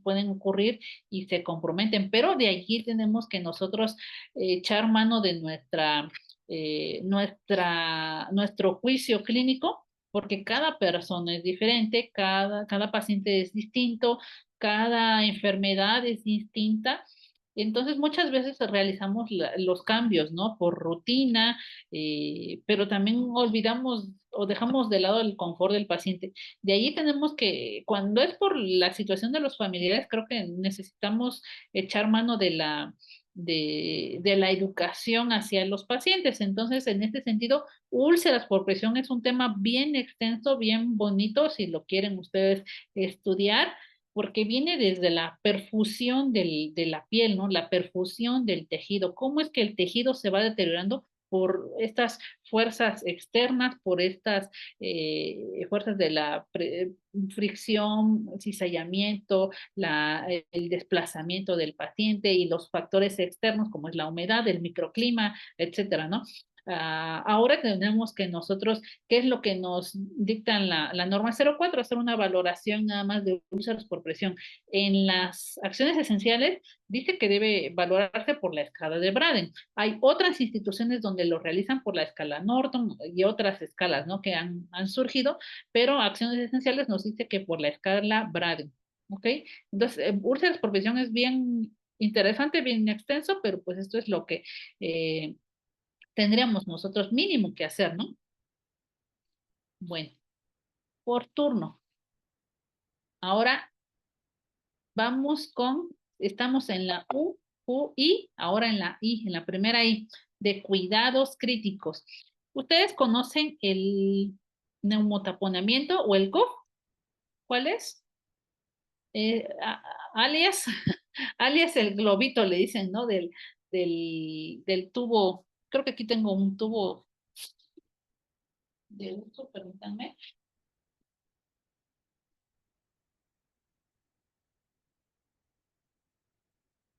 pueden ocurrir y se comprometen, pero de allí tenemos que nosotros echar mano de nuestro juicio clínico, porque cada persona es diferente, cada paciente es distinto, cada enfermedad es distinta. Entonces, muchas veces realizamos los cambios, ¿no? Por rutina, pero también olvidamos o dejamos de lado el confort del paciente. De ahí tenemos que, cuando es por la situación de los familiares, creo que necesitamos echar mano de la educación hacia los pacientes. Entonces, en este sentido, úlceras por presión es un tema bien extenso, bien bonito, si lo quieren ustedes estudiar, porque viene desde la perfusión de la piel, ¿no? La perfusión del tejido. ¿Cómo es que el tejido se va deteriorando por estas fuerzas externas, por estas fuerzas de la fricción, cizallamiento, el desplazamiento del paciente y los factores externos como es la humedad, el microclima, etcétera, ¿no? Ahora tenemos que nosotros, ¿qué es lo que nos dicta la norma 04? Hacer una valoración nada más de úlceras por presión. En las acciones esenciales dice que debe valorarse por la escala de Braden. Hay otras instituciones donde lo realizan por la escala Norton y otras escalas, ¿no? Que han surgido, pero acciones esenciales nos dice que por la escala Braden. ¿Ok? Entonces, úlceras por presión es bien interesante, bien extenso, pero pues esto es lo que tendríamos nosotros mínimo que hacer, ¿no? Bueno, por turno. Ahora estamos en la I, ahora en la I, en la primera I, de cuidados críticos. ¿Ustedes conocen el neumotaponamiento o el COF? ¿Cuál es? Alias, alias el globito, le dicen, ¿no? Del tubo. Creo que aquí tengo un tubo de uso, permítanme.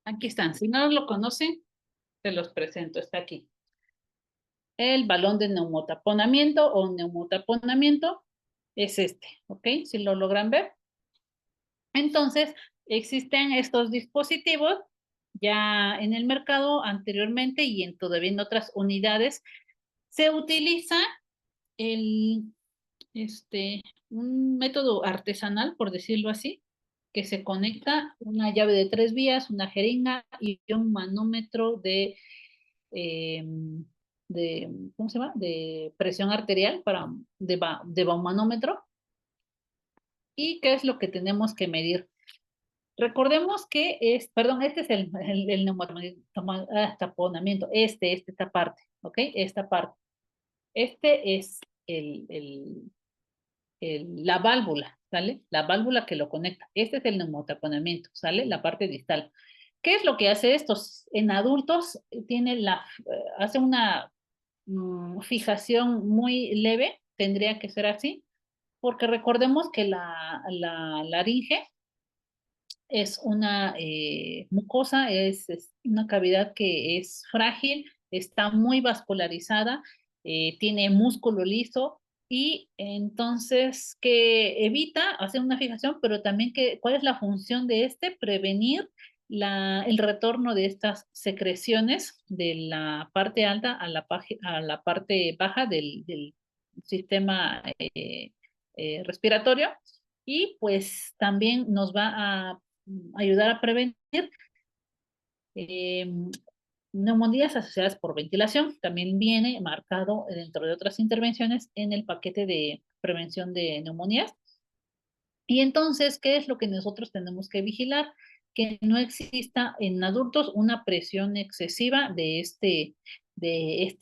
Aquí están. Si no lo conocen, se los presento. Está aquí. El balón de neumotaponamiento o neumotaponamiento es este, ¿ok? Si lo logran ver. Entonces, existen estos dispositivos ya en el mercado anteriormente y todavía en otras unidades. Se utiliza el, un método artesanal, por decirlo así, que se conecta una llave de 3 vías, una jeringa y un manómetro de ¿cómo se llama? De presión arterial de baumanómetro. ¿Y qué es lo que tenemos que medir? Recordemos que perdón, este es el taponamiento, esta parte, ¿ok? Esta parte. Este es la válvula, ¿sale? La válvula que lo conecta. Este es el neumotaponamiento, ¿sale? La parte distal. ¿Qué es lo que hace esto? En adultos hace una fijación muy leve, tendría que ser así, porque recordemos que la laringe es una mucosa, es una cavidad que es frágil, está muy vascularizada, tiene músculo liso y entonces que evita hacer una fijación, pero también ¿cuál es la función de prevenir el retorno de estas secreciones de la parte alta a la parte baja del sistema respiratorio y pues también nos va a ayudar a prevenir eh, neumonías asociadas por ventilación. También viene marcado dentro de otras intervenciones en el paquete de prevención de neumonías. Y entonces, ¿qué es lo que nosotros tenemos que vigilar? Que no exista en adultos una presión excesiva de este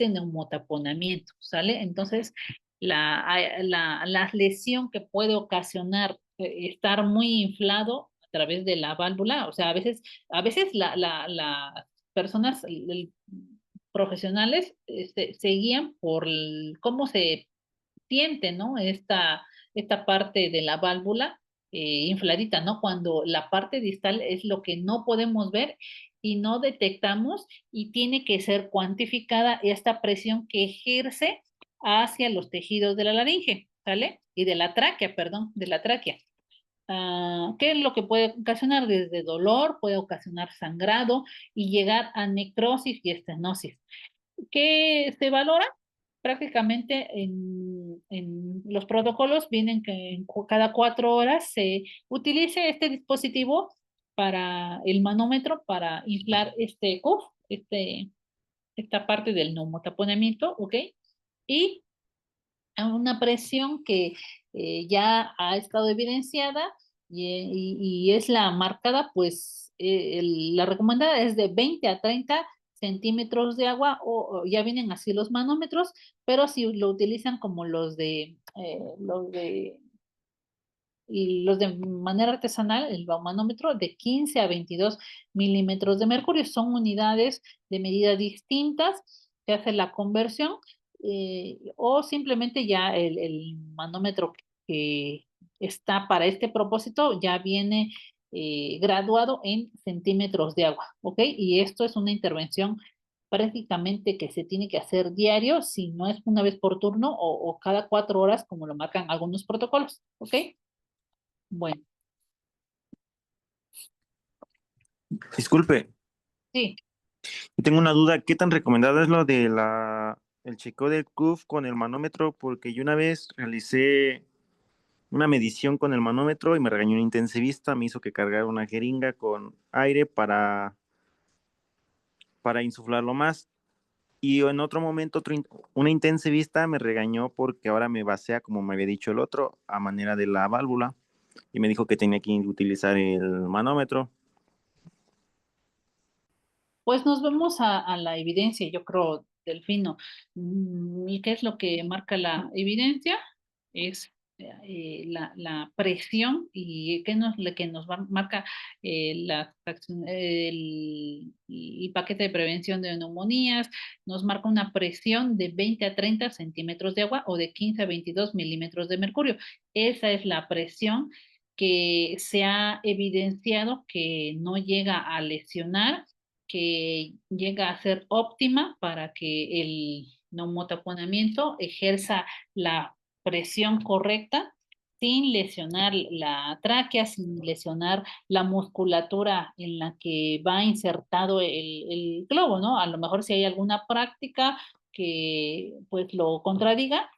neumotaponamiento, ¿sale? Entonces, la lesión que puede ocasionar estar muy inflado a través de la válvula, o sea, a veces las personas profesionales se guían por cómo se siente, ¿no? Esta parte de la válvula infladita, ¿no? Cuando la parte distal es lo que no podemos ver y no detectamos y tiene que ser cuantificada esta presión que ejerce hacia los tejidos de la laringe, ¿sale? Y de la tráquea, perdón, de la tráquea. ¿Qué es lo que puede ocasionar? Desde dolor, puede ocasionar sangrado y llegar a necrosis y estenosis. ¿Qué se valora? Prácticamente en los protocolos vienen que cada 4 horas se utilice este dispositivo para el manómetro para inflar este cuff, esta parte del neumotaponamiento, ¿ok? Y a una presión que ya ha estado evidenciada y es la marcada, pues la recomendada es de 20 a 30 centímetros de agua o ya vienen así los manómetros, pero si lo utilizan como los de manera artesanal, el baumanómetro de 15 a 22 milímetros de mercurio, son unidades de medida distintas, se hace la conversión o simplemente ya el manómetro que está para este propósito ya viene graduado en centímetros de agua, ¿ok? Y esto es una intervención prácticamente que se tiene que hacer diario, si no es una vez por turno o cada 4 horas, como lo marcan algunos protocolos, ¿ok? Bueno, Disculpe, sí. yo tengo una duda. ¿Qué tan recomendado es lo de el chequeo del CUF con el manómetro? Porque yo una vez realicé una medición con el manómetro y me regañó un intensivista, me hizo que cargara una jeringa con aire para insuflarlo más. Y en otro momento, una intensivista me regañó porque ahora me basea, como me había dicho el otro, a manera de la válvula. Y me dijo que tenía que utilizar el manómetro. Pues nos vemos a la evidencia, yo creo, Delfino. ¿Y qué es lo que marca la evidencia? Es la presión y que nos marca el paquete de prevención de neumonías, nos marca una presión de 20 a 30 centímetros de agua o de 15 a 22 milímetros de mercurio. Esa es la presión que se ha evidenciado que no llega a lesionar, que llega a ser óptima para que el neumotaponamiento ejerza la presión correcta sin lesionar la tráquea, sin lesionar la musculatura en la que va insertado el globo, ¿no? A lo mejor si hay alguna práctica que pues lo contradiga,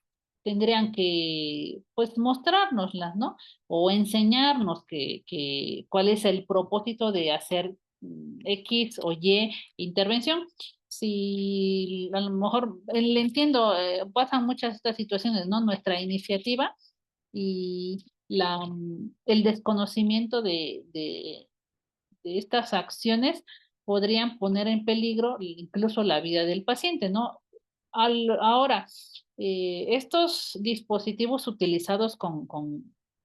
tendrían que pues mostrárnoslas, ¿no? O enseñarnos cuál es el propósito de hacer X o Y intervención. si a lo mejor, le entiendo, pasan muchas estas situaciones, ¿no? Nuestra iniciativa y el desconocimiento de estas acciones podrían poner en peligro incluso la vida del paciente, ¿no? Ahora, estos dispositivos utilizados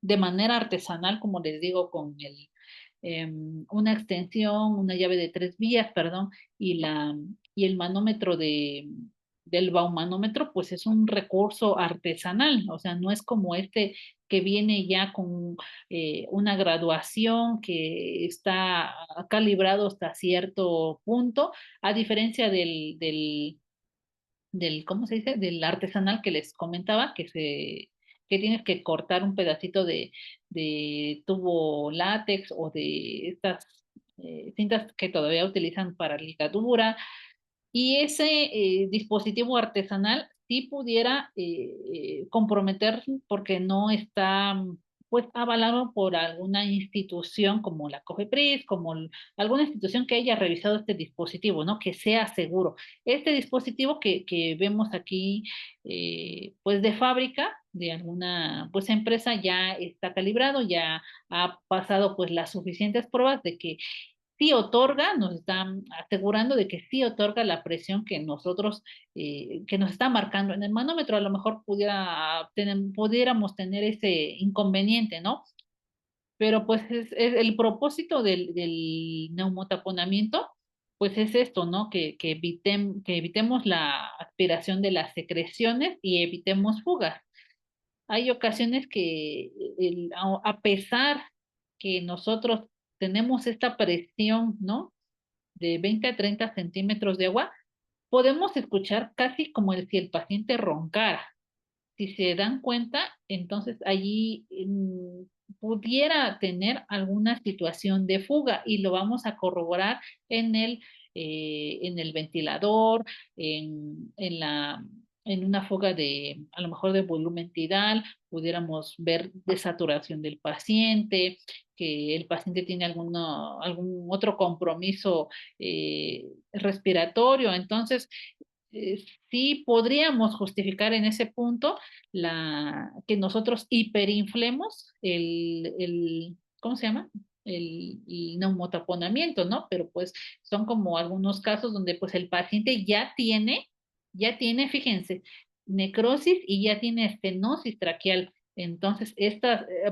de manera artesanal, como les digo, con una extensión, una llave de 3 vías, perdón, y el manómetro del baumanómetro, pues es un recurso artesanal, o sea, no es como este que viene ya con una graduación que está calibrado hasta cierto punto, a diferencia ¿cómo se dice? Del artesanal que les comentaba, que tienes que cortar un pedacito de tubo látex o de estas cintas que todavía utilizan para ligadura, y ese dispositivo artesanal sí pudiera comprometer porque no está pues avalado por alguna institución como la COFEPRIS, como alguna institución que haya revisado este dispositivo, ¿no? Que sea seguro. Este dispositivo que vemos aquí, pues de fábrica, de alguna pues empresa, ya está calibrado, ya ha pasado pues las suficientes pruebas de que sí otorga, nos están asegurando de que sí otorga la presión que nosotros, que nos está marcando en el manómetro. A lo mejor pudiéramos tener ese inconveniente, ¿no? Pero pues es el propósito del neumotaponamiento, pues es esto, ¿no? Que evitemos la aspiración de las secreciones y evitemos fugas. Hay ocasiones que a pesar que nosotros tenemos esta presión, ¿no? De 20 a 30 centímetros de agua, podemos escuchar casi como si el paciente roncara. Si se dan cuenta, entonces allí pudiera tener alguna situación de fuga y lo vamos a corroborar en el ventilador, en una fuga a lo mejor de volumen tidal, pudiéramos ver desaturación del paciente, que el paciente tiene algún otro compromiso respiratorio. Entonces, sí podríamos justificar en ese punto que nosotros hiperinflemos ¿cómo se llama? El neumotaponamiento, ¿no? Pero pues son como algunos casos donde pues el paciente fíjense, necrosis y ya tiene estenosis traqueal. Entonces,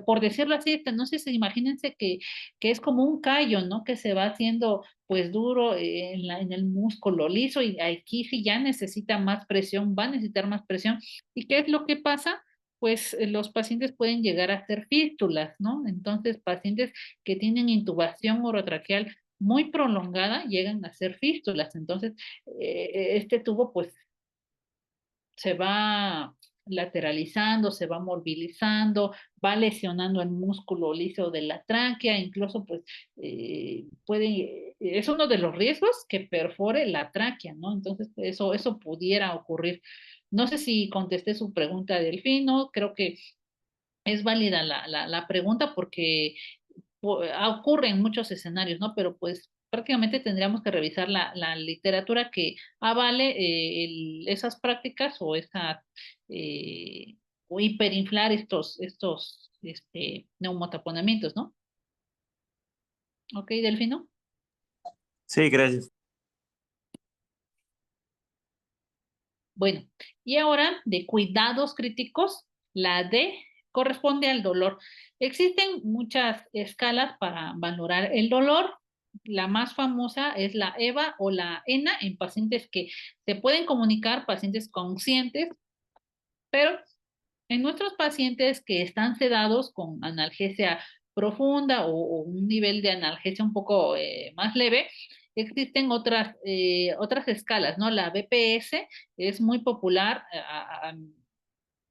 por decirlo así, estenosis, imagínense que es como un callo, ¿no? Que se va haciendo pues duro en el músculo liso, y aquí sí ya necesita más presión, va a necesitar más presión. ¿Y qué es lo que pasa? Pues los pacientes pueden llegar a hacer fístulas, ¿no? Entonces, pacientes que tienen intubación orotraqueal muy prolongada llegan a hacer fístulas. Entonces, este tubo pues se va lateralizando, se va movilizando, va lesionando el músculo liso de la tráquea, incluso pues es uno de los riesgos que perfore la tráquea, ¿no? Entonces eso pudiera ocurrir. No sé si contesté su pregunta, Delfino, creo que es válida la pregunta porque ocurre en muchos escenarios, ¿no? Pero pues prácticamente tendríamos que revisar la literatura que avale esas prácticas o hiperinflar estos neumotaponamientos, ¿no? Ok, Delfino. Sí, gracias. Bueno, y ahora de cuidados críticos, la D corresponde al dolor. Existen muchas escalas para valorar el dolor. La más famosa es la EVA o la ENA en pacientes que se pueden comunicar, pacientes conscientes, pero en nuestros pacientes que están sedados con analgesia profunda o un nivel de analgesia un poco más leve, existen otras escalas, ¿no? La BPS es muy popular.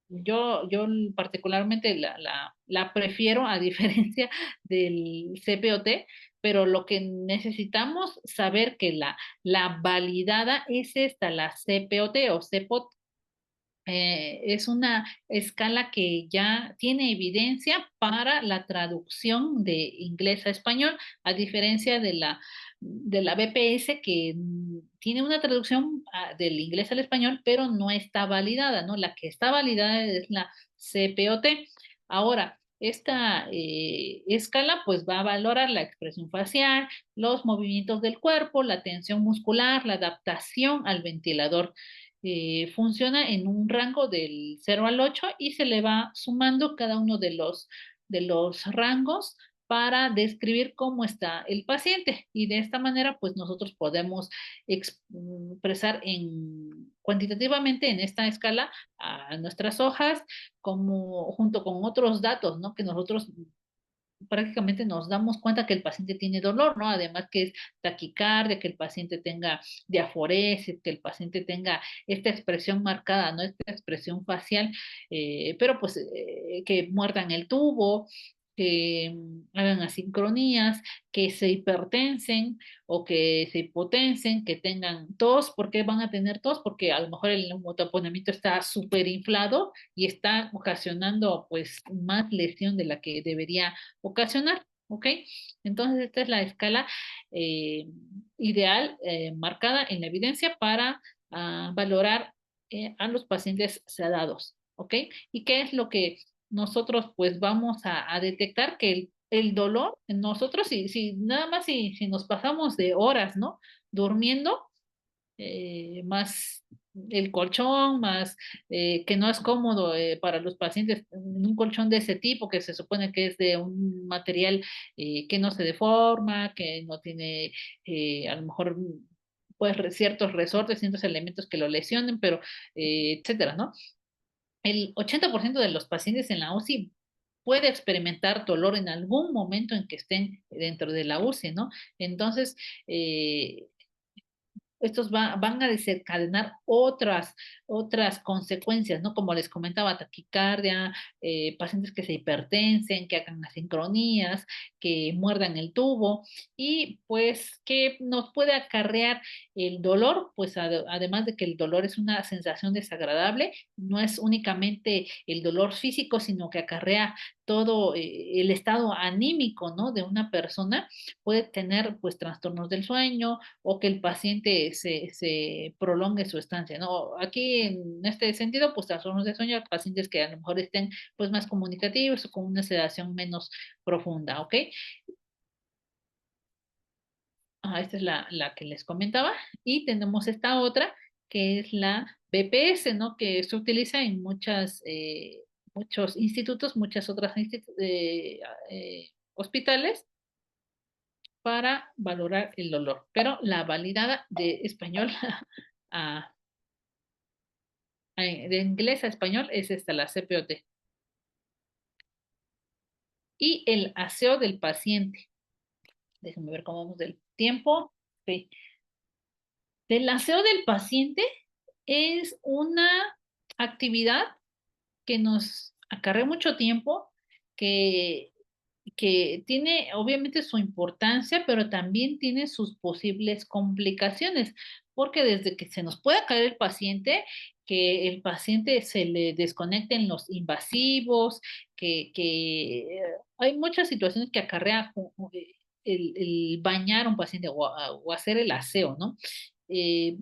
Yo particularmente la prefiero a diferencia del CPOT, pero lo que necesitamos saber que la validada es esta, la CPOT o CPOT. Es una escala que ya tiene evidencia para la traducción de inglés a español, a diferencia de la de la BPS que tiene una traducción del inglés al español, pero no está validada, ¿no? La que está validada es la CPOT. Ahora, esta escala pues va a valorar la expresión facial, los movimientos del cuerpo, la tensión muscular, la adaptación al ventilador. Funciona en un rango del 0 al 8 y se le va sumando cada uno de los rangos para describir cómo está el paciente. Y de esta manera, pues nosotros podemos expresar cuantitativamente en esta escala a nuestras hojas, como junto con otros datos, ¿no? Que nosotros prácticamente nos damos cuenta que el paciente tiene dolor, ¿no? Además que es taquicardia, que el paciente tenga diaforesis, que el paciente tenga esta expresión marcada, ¿no? Esta expresión facial, pero pues que muerdan el tubo, que hagan asincronías, que se hipertensen o que se hipotensen, que tengan tos. ¿Por qué van a tener tos? Porque a lo mejor el neumotaponamiento está súper inflado y está ocasionando pues más lesión de la que debería ocasionar, ¿ok? Entonces esta es la escala eh, ideal marcada en la evidencia para valorar a los pacientes sedados, ¿ok? ¿Y qué es lo que nosotros pues vamos a detectar? Que el dolor en nosotros, si nada más si nos pasamos de horas, ¿no? Durmiendo, más el colchón, más que no es cómodo para los pacientes en un colchón de ese tipo, que se supone que es de un material que no se deforma, que no tiene a lo mejor pues ciertos resortes, ciertos elementos que lo lesionen, pero etcétera, ¿no? El 80% de los pacientes en la UCI puede experimentar dolor en algún momento en que estén dentro de la UCI, ¿no? Entonces, estos van a desencadenar otras consecuencias, ¿no? Como les comentaba, taquicardia, pacientes que se hipertensen, que hagan asincronías, que muerdan el tubo y pues que nos puede acarrear el dolor, pues además de que el dolor es una sensación desagradable, no es únicamente el dolor físico, sino que acarrea todo el estado anímico, ¿no? De una persona, puede tener pues trastornos del sueño, o que el paciente se prolongue su estancia, ¿no? Aquí en este sentido, pues trastornos de sueño, pacientes que a lo mejor estén pues más comunicativos o con una sedación menos profunda, ¿ok? Esta es la que les comentaba. Y tenemos esta otra, que es la BPS, ¿no? Que se utiliza en muchos institutos, muchas otras hospitales para valorar el dolor, pero la validada de español a, de inglés a español es esta, la CPOT. Y el aseo del paciente. Déjenme ver cómo vamos del tiempo. Sí. El aseo del paciente es una actividad que nos acarrea mucho tiempo, que tiene obviamente su importancia, pero también tiene sus posibles complicaciones, porque desde que se nos pueda caer el paciente, que el paciente se le desconecten los invasivos, que hay muchas situaciones que acarrea el bañar a un paciente o hacer el aseo, ¿no?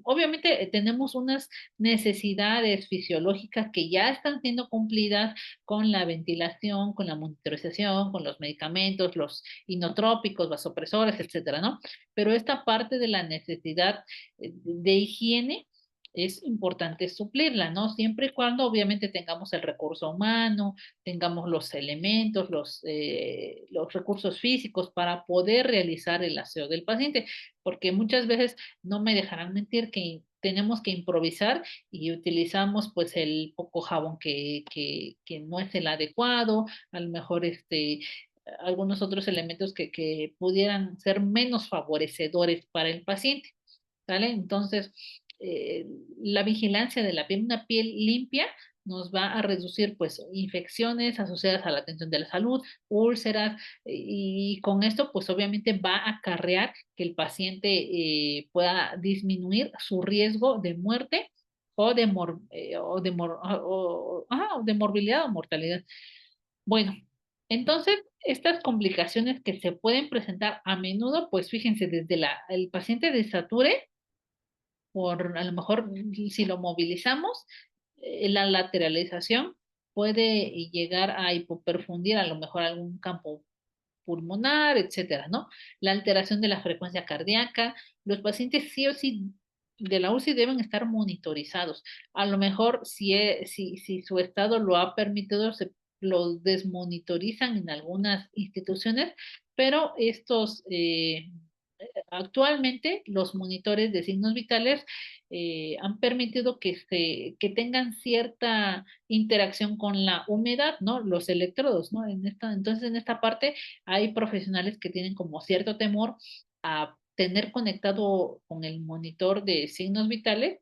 Obviamente tenemos unas necesidades fisiológicas que ya están siendo cumplidas con la ventilación, con la monitorización, con los medicamentos, los inotrópicos, vasopresores, etcétera, ¿no? Pero esta parte de la necesidad de higiene es importante suplirla, ¿no? Siempre y cuando obviamente tengamos el recurso humano, tengamos los elementos, los recursos físicos para poder realizar el aseo del paciente, porque muchas veces no me dejarán mentir que tenemos que improvisar y utilizamos pues el poco jabón que no es el adecuado, a lo mejor algunos otros elementos que pudieran ser menos favorecedores para el paciente, ¿sale? Entonces, eh, la vigilancia de la piel, una piel limpia, nos va a reducir pues infecciones asociadas a la atención de la salud, úlceras, y con esto pues obviamente va a acarrear que el paciente pueda disminuir su riesgo de muerte o de morbilidad o mortalidad. Bueno, Entonces, estas complicaciones que se pueden presentar a menudo, pues fíjense, desde el paciente desature, por a lo mejor si lo movilizamos, la lateralización puede llegar a hipoperfundir a lo mejor algún campo pulmonar, etcétera, ¿no? La alteración de la frecuencia cardíaca, los pacientes sí o sí de la UCI deben estar monitorizados. A lo mejor si su estado lo ha permitido, se los desmonitorizan en algunas instituciones, pero actualmente los monitores de signos vitales han permitido que tengan cierta interacción con la humedad, ¿no? Los electrodos, ¿no? Entonces, en esta parte hay profesionales que tienen como cierto temor a tener conectado con el monitor de signos vitales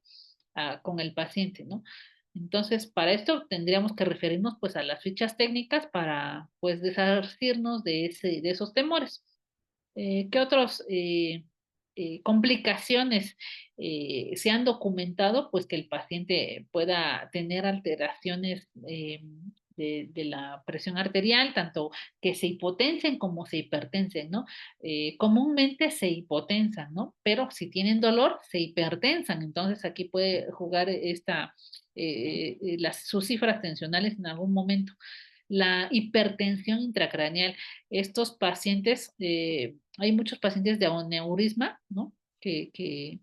con el paciente, ¿no? Entonces, para esto tendríamos que referirnos pues a las fichas técnicas para pues desasirnos de esos temores. ¿Qué otras complicaciones se han documentado? Pues que el paciente pueda tener alteraciones de la presión arterial, tanto que se hipotensen como se hipertensen, ¿no? Comúnmente se hipotensan, ¿no? Pero si tienen dolor, se hipertensan. Entonces aquí puede jugar sus cifras tensionales en algún momento. La hipertensión intracraneal. Estos pacientes, hay muchos pacientes de aneurisma, ¿no? Que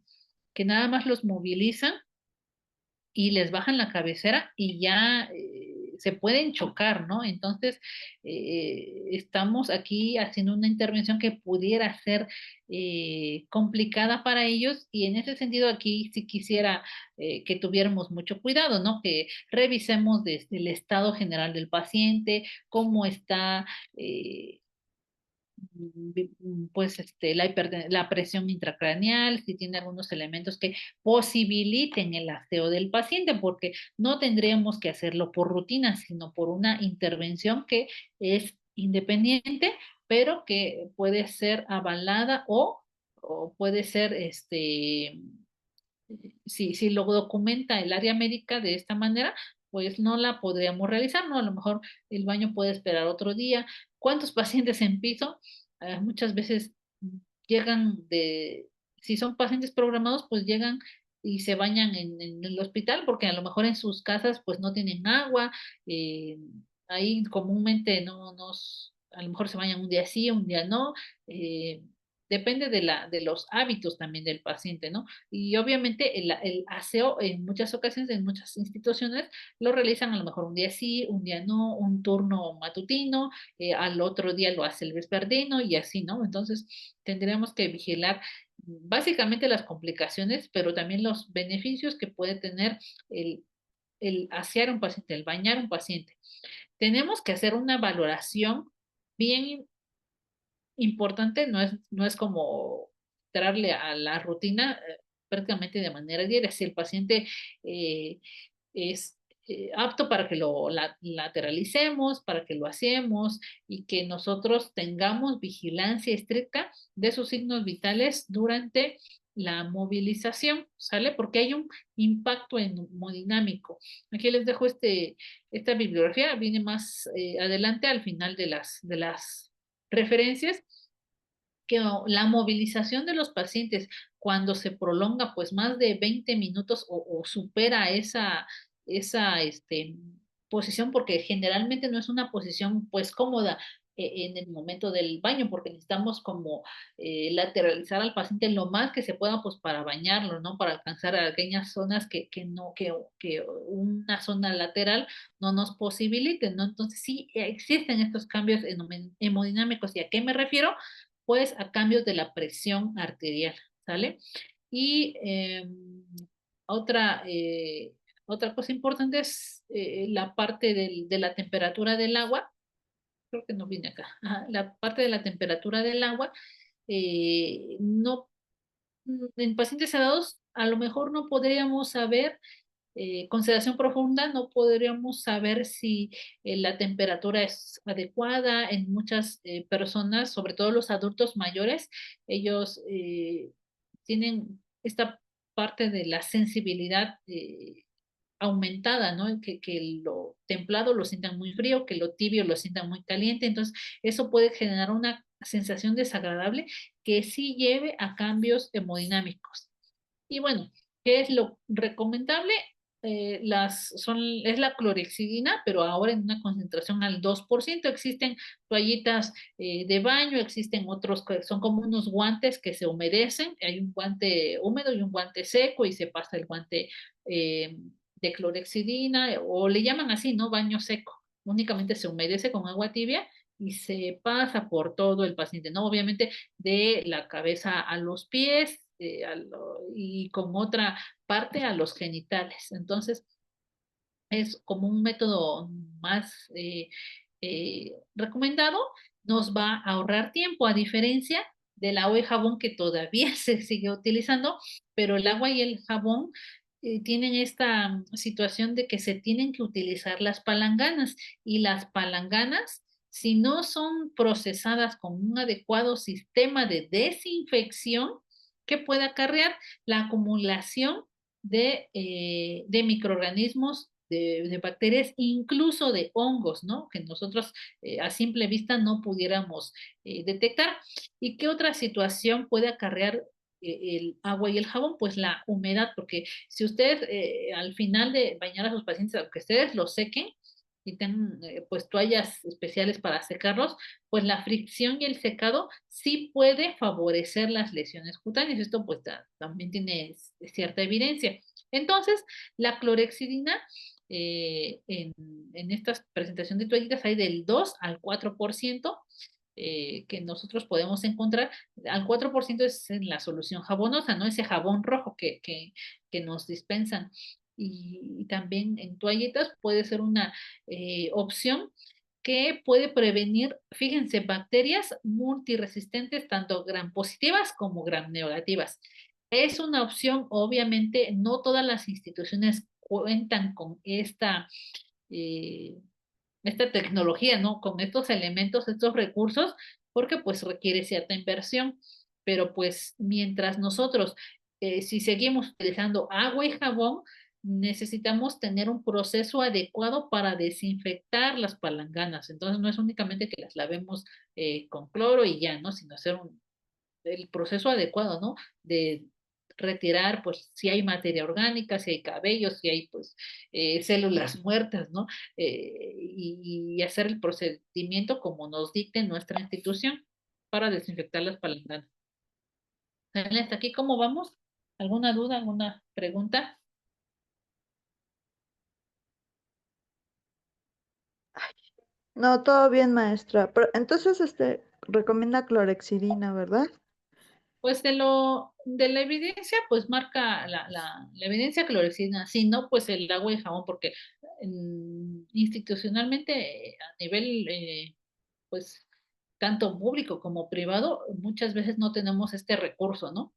nada más los movilizan y les bajan la cabecera y ya se pueden chocar, ¿no? Entonces, estamos aquí haciendo una intervención que pudiera ser complicada para ellos y en ese sentido aquí sí quisiera que tuviéramos mucho cuidado, ¿no? Que revisemos desde el estado general del paciente, cómo está pues la presión intracraneal, si tiene algunos elementos que posibiliten el aseo del paciente, porque no tendríamos que hacerlo por rutina, sino por una intervención que es independiente, pero que puede ser avalada o puede ser si lo documenta el área médica de esta manera, pues no la podríamos realizar, ¿no? A lo mejor el baño puede esperar otro día. ¿Cuántos pacientes en piso? Muchas veces llegan si son pacientes programados, pues llegan y se bañan en el hospital porque a lo mejor en sus casas pues no tienen agua, eh, ahí comúnmente a lo mejor se bañan un día sí, un día no, depende de los hábitos también del paciente, ¿no? Y obviamente el aseo en muchas ocasiones, en muchas instituciones, lo realizan a lo mejor un día sí, un día no, un turno matutino, al otro día lo hace el vespertino y así, ¿no? Entonces, tendríamos que vigilar básicamente las complicaciones, pero también los beneficios que puede tener el asear a un paciente, el bañar a un paciente. Tenemos que hacer una valoración bien importante, no es como entrarle a la rutina prácticamente de manera diaria. Si el paciente eh, es apto para que lo lateralicemos, para que lo hacemos y que nosotros tengamos vigilancia estricta de sus signos vitales durante la movilización, ¿sale? Porque hay un impacto hemodinámico. Aquí les dejo esta bibliografía, viene más adelante al final de las referencias, que la movilización de los pacientes cuando se prolonga pues más de 20 minutos o supera esa posición, porque generalmente no es una posición pues cómoda en el momento del baño, porque necesitamos como lateralizar al paciente lo más que se pueda pues para bañarlo, ¿no? Para alcanzar aquellas zonas que una zona lateral no nos posibilite, ¿no? Entonces sí existen estos cambios hemodinámicos. ¿Y a qué me refiero? Pues a cambios de la presión arterial, ¿sale? Y otra, eh, otra cosa importante es la parte de la temperatura del agua. Creo que no viene acá. Ajá, la parte de la temperatura del agua, no, en pacientes sedados a lo mejor no podríamos saber con sedación profunda no podríamos saber si la temperatura es adecuada en muchas personas, sobre todo los adultos mayores. Ellos tienen esta parte de la sensibilidad aumentada, ¿no? Que lo templado lo sientan muy frío, que lo tibio lo sientan muy caliente, entonces eso puede generar una sensación desagradable que sí lleve a cambios hemodinámicos. Y bueno, ¿qué es lo recomendable? Es la clorexidina, pero ahora en una concentración al 2%. Existen toallitas de baño, existen otros que son como unos guantes que se humedecen. Hay un guante húmedo y un guante seco y se pasa el guante de clorexidina o le llaman así, ¿no? Baño seco. Únicamente se humedece con agua tibia y se pasa por todo el paciente, ¿no? Obviamente de la cabeza a los pies y con otra parte a los genitales. Entonces, es como un método más recomendado, nos va a ahorrar tiempo, a diferencia del agua y jabón que todavía se sigue utilizando, pero el agua y el jabón tienen esta situación de que se tienen que utilizar las palanganas y las palanganas, si no son procesadas con un adecuado sistema de desinfección, que puede acarrear la acumulación de microorganismos, de bacterias, incluso de hongos, ¿no? Que nosotros a simple vista no pudiéramos detectar. ¿Y qué otra situación puede acarrear el agua y el jabón? Pues la humedad, porque si ustedes al final de bañar a sus pacientes, aunque ustedes los sequen y tengan pues toallas especiales para secarlos, pues la fricción y el secado sí puede favorecer las lesiones cutáneas. Esto pues también tiene cierta evidencia. Entonces, la clorexidina en esta presentación de toallitas hay del 2 al 4% que nosotros podemos encontrar. Al 4% es en la solución jabonosa, ¿no? Ese jabón rojo que nos dispensan. Y también en toallitas puede ser una opción que puede prevenir, fíjense, bacterias multiresistentes, tanto gram positivas como gram negativas. Es una opción, obviamente, no todas las instituciones cuentan con eh, esta tecnología, ¿no? Con estos elementos, estos recursos, porque pues requiere cierta inversión. Pero pues mientras nosotros, si seguimos utilizando agua y jabón, necesitamos tener un proceso adecuado para desinfectar las palanganas. Entonces no es únicamente que las lavemos con cloro y ya, ¿no? Sino hacer el proceso adecuado, ¿no? De retirar, pues, si hay materia orgánica, si hay cabello, si hay, pues, células muertas, ¿no? Y hacer el procedimiento como nos dicte nuestra institución para desinfectar las palanganas. ¿Hasta aquí cómo vamos? ¿Alguna duda, alguna pregunta? No, todo bien, maestra. Pero entonces, recomienda clorexidina, ¿verdad? Pues de la evidencia, pues marca la evidencia clorexidina, si no, pues el agua y jabón, porque institucionalmente a nivel, pues, tanto público como privado, muchas veces no tenemos este recurso, ¿no?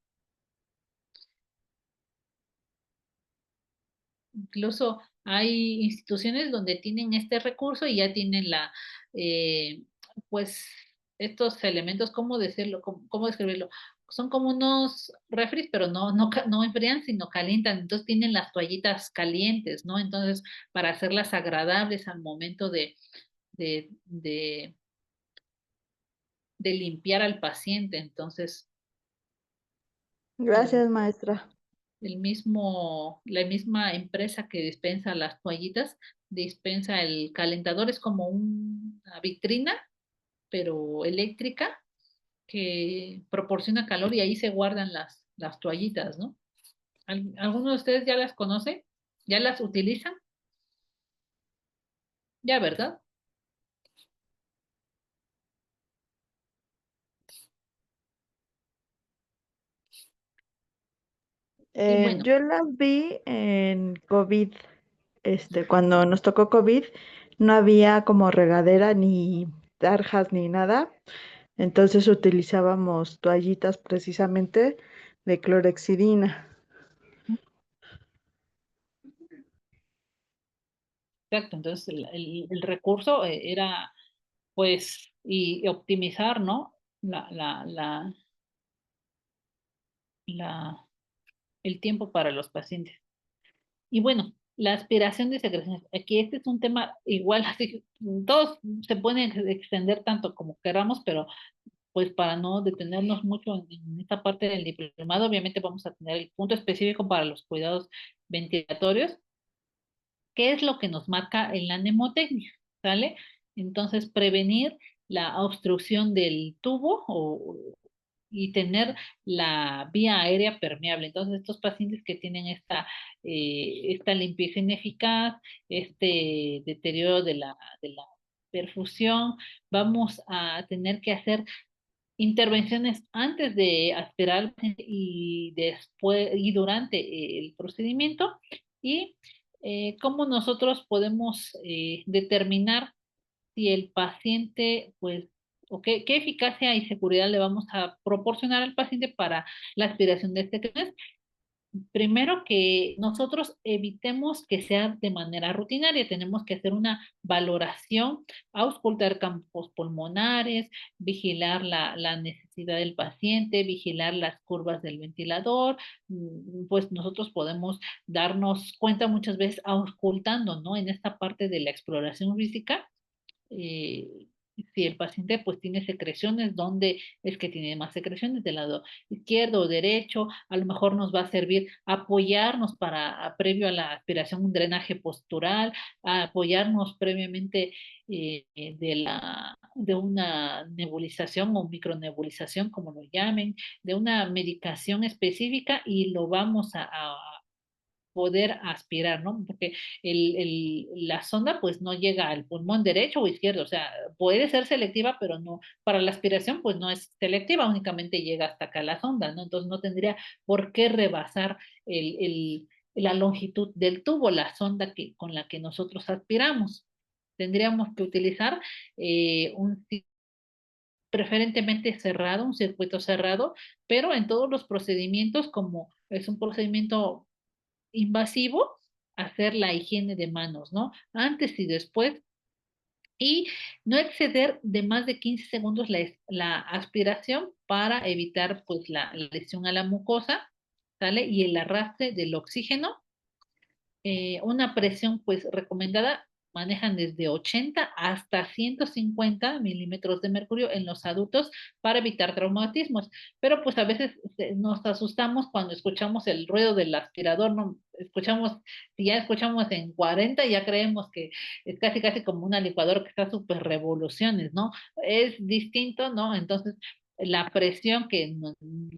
Incluso hay instituciones donde tienen este recurso y ya tienen eh, pues, estos elementos, ¿cómo decirlo? ¿Cómo describirlo? Son como unos refris, pero no enfrían, sino calientan. Entonces tienen las toallitas calientes, ¿no? Entonces, para hacerlas agradables al momento de, de, de limpiar al paciente. Entonces, Gracias, maestra. la misma empresa que dispensa las toallitas, dispensa el calentador, es como una vitrina, pero eléctrica, que proporciona calor y ahí se guardan las toallitas, ¿no? ¿Alguno de ustedes ya las conoce? ¿Ya las utilizan? Ya, ¿verdad? Y bueno, Yo las vi en COVID, cuando nos tocó COVID, no había como regadera ni tarjas ni nada, entonces utilizábamos toallitas precisamente de clorexidina. exacto, entonces el recurso era, pues, y optimizar, ¿no? La, el tiempo para los pacientes. Y bueno, La aspiración de secreciones. Aquí este es un tema igual, así que todos se pueden extender tanto como queramos, pero pues para no detenernos mucho en esta parte del diplomado, obviamente vamos a tener el punto específico para los cuidados ventilatorios, que es lo que nos marca en la mnemotecnia, ¿sale? Entonces, prevenir la obstrucción del tubo y tener la vía aérea permeable. Entonces, estos pacientes que tienen esta limpieza ineficaz, este deterioro de la perfusión, vamos a tener que hacer intervenciones antes de aspirar al paciente y después y durante el procedimiento y cómo nosotros podemos determinar si el paciente, pues, o qué eficacia y seguridad le vamos a proporcionar al paciente para la aspiración de este cáncer. Primero que nosotros evitemos que sea de manera rutinaria, tenemos que hacer una valoración, auscultar campos pulmonares, vigilar la necesidad del paciente, vigilar las curvas del ventilador, pues nosotros podemos darnos cuenta muchas veces auscultando, ¿no? En esta parte de la exploración física, eh, si el paciente pues tiene secreciones, ¿dónde es que tiene más secreciones? ¿Del lado izquierdo o derecho? A lo mejor nos va a servir apoyarnos previo a la aspiración, un drenaje postural, a apoyarnos previamente de una nebulización o micronebulización, como lo llamen, de una medicación específica y lo vamos a poder aspirar, ¿no? Porque la sonda pues no llega al pulmón derecho o izquierdo, o sea, puede ser selectiva, pero no, para la aspiración pues no es selectiva, únicamente llega hasta acá la sonda, ¿no? Entonces no tendría por qué rebasar la longitud del tubo, la sonda con la que nosotros aspiramos. Tendríamos que utilizar preferentemente cerrado, un circuito cerrado, pero en todos los procedimientos, como es un procedimiento invasivo, hacer la higiene de manos, ¿no? Antes y después. Y no exceder de más de 15 segundos la aspiración para evitar pues la lesión a la mucosa, ¿sale? Y el arrastre del oxígeno. Una presión pues recomendada, manejan desde 80 hasta 150 milímetros de mercurio en los adultos para evitar traumatismos. Pero pues a veces nos asustamos cuando escuchamos el ruido del aspirador, ¿no? Escuchamos, si ya escuchamos en 40, ya creemos que es casi casi como una licuadora que está súper revoluciones, ¿no? Es distinto, ¿no? Entonces, la presión que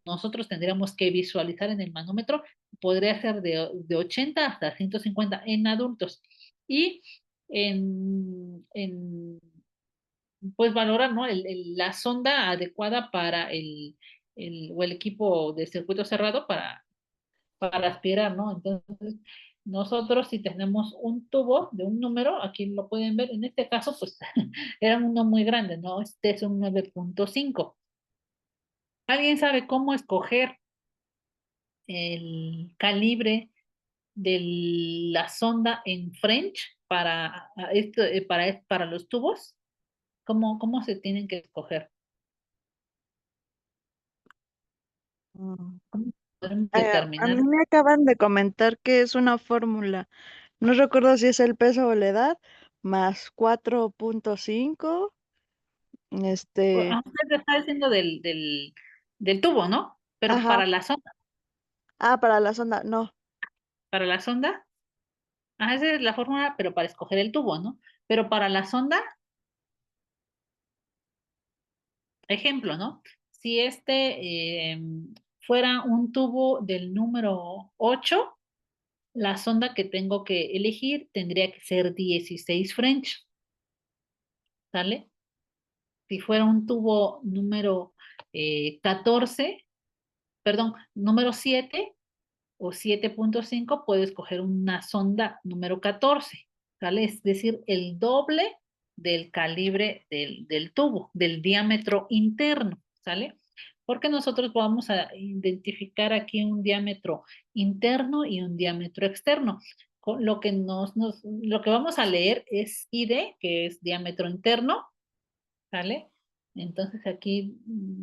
nosotros tendríamos que visualizar en el manómetro podría ser de 80 hasta 150 en adultos. Y pues valorar, ¿no? La sonda adecuada para o el equipo de circuito cerrado para aspirar, ¿no? Entonces, nosotros si tenemos un tubo de un número, aquí lo pueden ver, en este caso, pues era uno muy grande, ¿no? Este es un 9.5. ¿Alguien sabe cómo escoger el calibre de la sonda en French para los tubos? ¿Cómo se tienen que escoger? Mm. ¿Cómo podemos A determinar? mí me acaban de comentar que es una fórmula. No recuerdo si es el peso o la edad, más 4.5. Usted está diciendo del tubo, ¿no? Pero Ajá. Para la sonda, no. para la sonda, esa es la fórmula, pero para escoger el tubo, ¿no? Pero para la sonda, ejemplo, ¿no? Si fuera un tubo del número 8, la sonda que tengo que elegir tendría que ser 16 French, ¿sale? Si fuera un tubo número 14, perdón, número 7 o 7.5, puedes coger una sonda número 14, ¿sale? Es decir, el doble del calibre del tubo, del diámetro interno, ¿sale? Porque nosotros vamos a identificar aquí un diámetro interno y un diámetro externo. Lo que lo que vamos a leer es ID, que es diámetro interno, ¿sale? Entonces aquí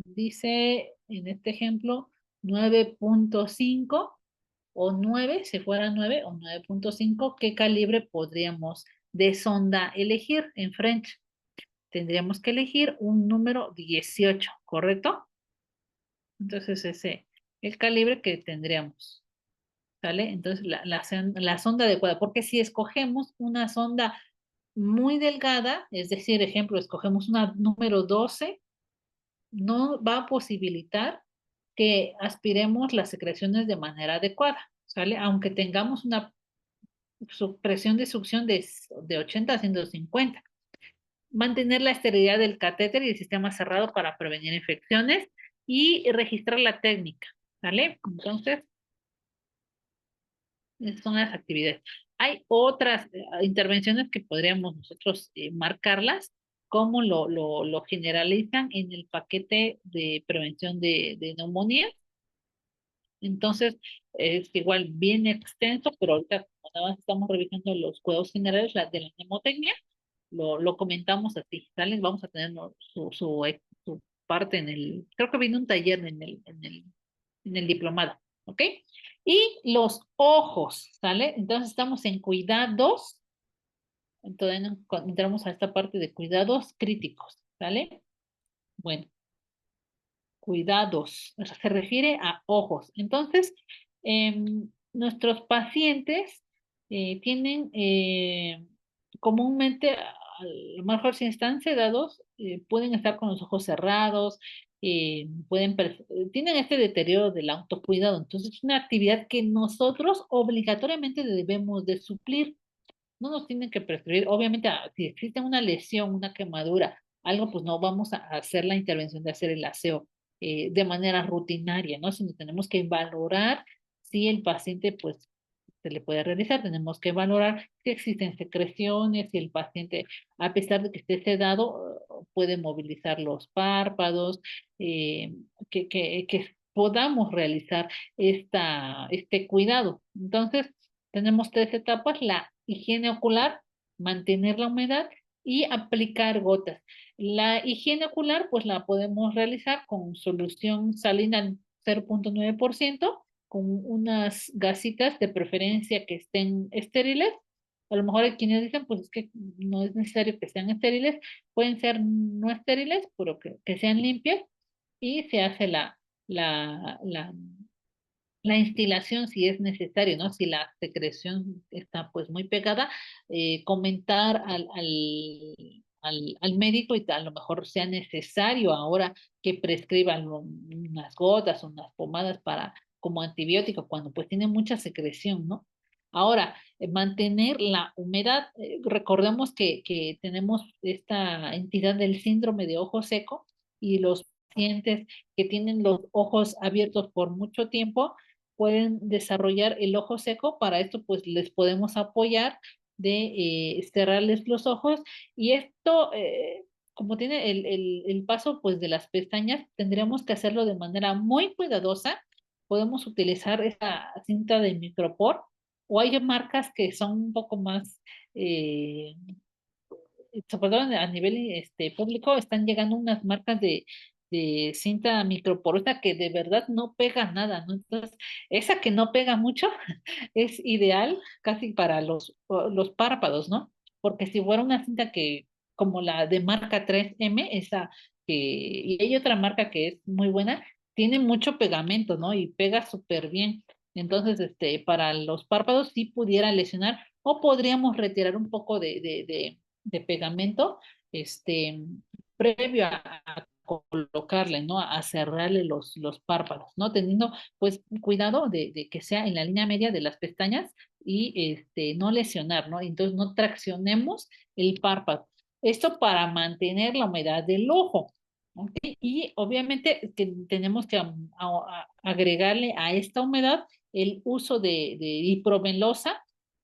dice, en este ejemplo, 9.5 o 9, si fuera 9 o 9.5, ¿qué calibre podríamos de sonda elegir en French? Tendríamos que elegir un número 18, ¿correcto? Entonces ese, el calibre que tendríamos, ¿sale? Entonces la sonda adecuada, porque si escogemos una sonda muy delgada, es decir, ejemplo, escogemos una número 12, no va a posibilitar que aspiremos las secreciones de manera adecuada, ¿sale? Aunque tengamos una presión de succión de 80 a 150. Mantener la esterilidad del catéter y el sistema cerrado para prevenir infecciones y registrar la técnica, ¿vale? Entonces, esas son las actividades. Hay otras intervenciones que podríamos nosotros marcarlas, como lo generalizan en el paquete de prevención de neumonía. Entonces, es igual bien extenso, pero ahorita como nada más estamos revisando los cuidados generales de la nemotecnia, lo comentamos así, ¿sale? Vamos a tener su parte creo que viene un taller en el diplomado, ¿ok? Y los ojos, ¿sale? Entonces estamos en cuidados, entonces entramos a esta parte de cuidados críticos, ¿sale? Bueno, cuidados, o sea, se refiere a ojos. Entonces, nuestros pacientes tienen comúnmente, a lo mejor si están sedados, pueden estar con los ojos cerrados, tienen este deterioro del autocuidado. Entonces, es una actividad que nosotros obligatoriamente debemos de suplir. No nos tienen que prescribir, obviamente, si existe una lesión, una quemadura, algo, pues no vamos a hacer la intervención de hacer el aseo de manera rutinaria, ¿no? Sino tenemos que valorar si el paciente, pues, se le puede realizar, tenemos que valorar si existen secreciones, si el paciente, a pesar de que esté sedado, puede movilizar los párpados, que podamos realizar este cuidado. Entonces, tenemos 3 etapas: la higiene ocular, mantener la humedad y aplicar gotas. La higiene ocular, pues la podemos realizar con solución salina 0.9%, con unas gasitas de preferencia que estén estériles. A lo mejor hay quienes dicen, pues es que no es necesario que sean estériles, pueden ser no estériles, pero que sean limpias, y se hace la, la, la instilación si es necesario, ¿no? Si la secreción está pues muy pegada, comentar al médico y a lo mejor sea necesario ahora que prescriban unas gotas o unas pomadas como antibiótico cuando pues tiene mucha secreción, ¿no? Ahora, mantener la humedad, recordemos que tenemos esta entidad del síndrome de ojo seco, y los pacientes que tienen los ojos abiertos por mucho tiempo pueden desarrollar el ojo seco. Para esto pues les podemos apoyar de cerrarles los ojos, y esto como tiene el paso pues de las pestañas, tendríamos que hacerlo de manera muy cuidadosa. Podemos utilizar esta cinta de micropor, o hay marcas que son un poco más sobre todo a nivel público, están llegando unas marcas de cinta microporosa que de verdad no pega nada, ¿no? Entonces, esa que no pega mucho es ideal casi para los párpados, ¿no? Porque si fuera una cinta como la de marca 3M, y hay otra marca que es muy buena, tiene mucho pegamento, ¿no? Y pega súper bien. Entonces, para los párpados sí pudiera lesionar, o podríamos retirar un poco de pegamento, previo a colocarle, ¿no? A cerrarle los párpados, ¿no? Teniendo, pues, cuidado de que sea en la línea media de las pestañas, y no lesionar, ¿no? Entonces, no traccionemos el párpado. Esto para mantener la humedad del ojo, ¿ok? Y obviamente que tenemos que agregarle a esta humedad el uso de iprobenlosa,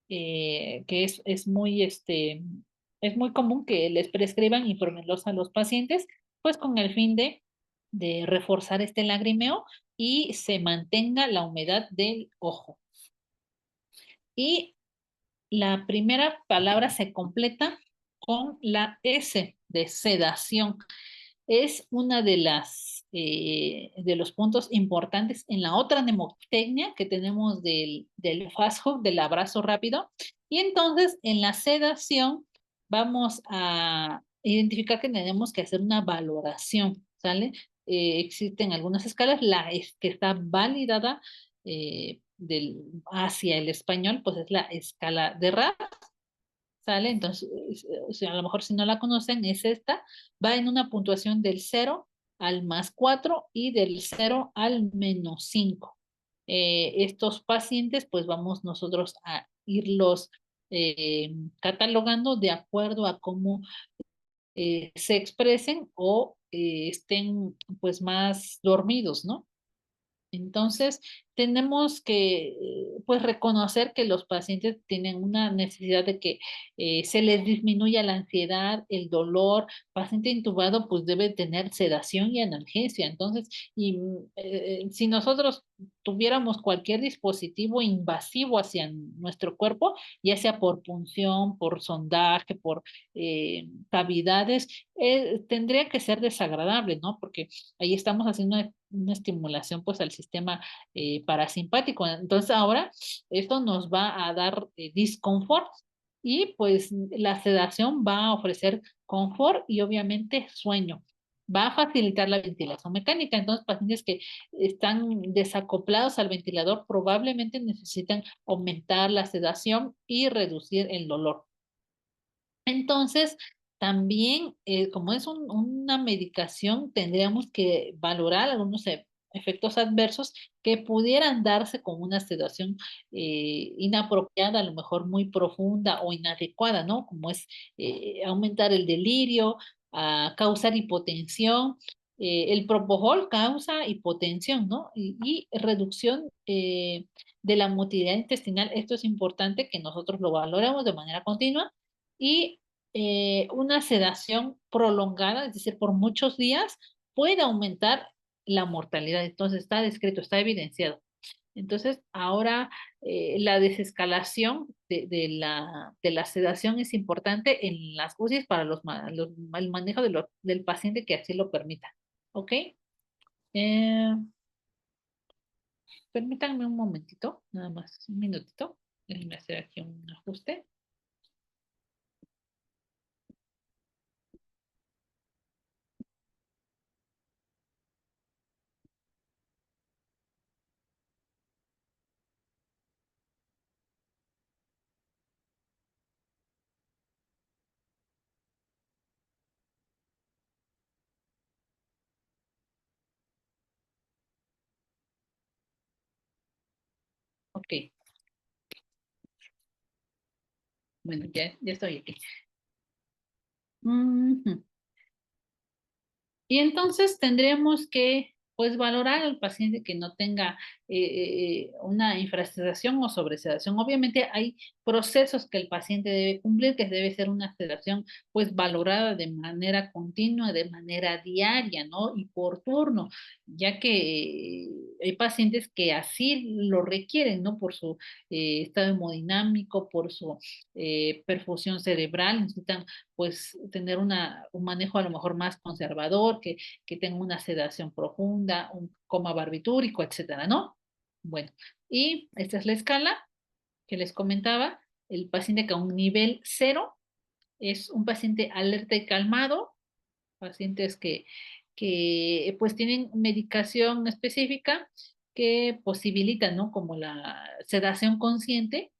que es muy común que les prescriban iprobenlosa a los pacientes, pues con el fin de reforzar este lagrimeo y se mantenga la humedad del ojo. Y la primera palabra se completa con la S de sedación. Es una de las de los puntos importantes en la otra mnemotecnia que tenemos del fast hook, del abrazo rápido. Y entonces en la sedación vamos a identificar que tenemos que hacer una valoración, ¿sale? Existen algunas escalas, que está validada hacia el español, pues es la escala de RAS, ¿sale? Entonces, o sea, a lo mejor si no la conocen, es esta, va en una puntuación del 0 al +4 y del 0 al -5. Estos pacientes, pues vamos nosotros a irlos catalogando de acuerdo a cómo se expresen o estén pues más dormidos, ¿no? Entonces, tenemos que pues reconocer que los pacientes tienen una necesidad de que se les disminuya la ansiedad, el dolor. Paciente intubado pues debe tener sedación y analgesia. Entonces, si nosotros tuviéramos cualquier dispositivo invasivo hacia nuestro cuerpo, ya sea por punción, por sondaje, por cavidades, tendría que ser desagradable, ¿no? Porque ahí estamos haciendo una estimulación pues al sistema parasimpático. Entonces ahora esto nos va a dar disconfort y pues la sedación va a ofrecer confort y obviamente sueño. Va a facilitar la ventilación mecánica. Entonces, pacientes que están desacoplados al ventilador probablemente necesitan aumentar la sedación y reducir el dolor. Entonces, también, como es una medicación, tendríamos que valorar algunos efectos adversos que pudieran darse con una sedación inapropiada, a lo mejor muy profunda o inadecuada, ¿no? Como es aumentar el delirio, causar hipotensión. El propofol causa hipotensión, ¿no? Y reducción de la motilidad intestinal. Esto es importante que nosotros lo valoremos de manera continua y una sedación prolongada, es decir, por muchos días, puede aumentar la mortalidad. Entonces está descrito, está evidenciado. Entonces, ahora la desescalación de la sedación es importante en las UCIs para el manejo del paciente que así lo permita. ¿Ok? Permítanme un momentito, nada más, un minutito. Déjenme hacer aquí un ajuste. Ok, bueno, ya estoy aquí. Ujú. Y entonces tendremos que pues valorar al paciente que no tenga una infrasedación o sobresedación. Obviamente hay procesos que el paciente debe cumplir, que debe ser una sedación pues valorada de manera continua, de manera diaria, ¿no? Y por turno, ya que hay pacientes que así lo requieren, ¿no? Por su estado hemodinámico, por su perfusión cerebral, necesitan pues tener un manejo a lo mejor más conservador, que tenga una sedación profunda, un coma barbitúrico, etcétera, ¿no? Bueno, y esta es la escala que les comentaba. El paciente que a un nivel 0 es un paciente alerta y calmado, pacientes que pues tienen medicación específica que posibilita, ¿no? Como la sedación consciente,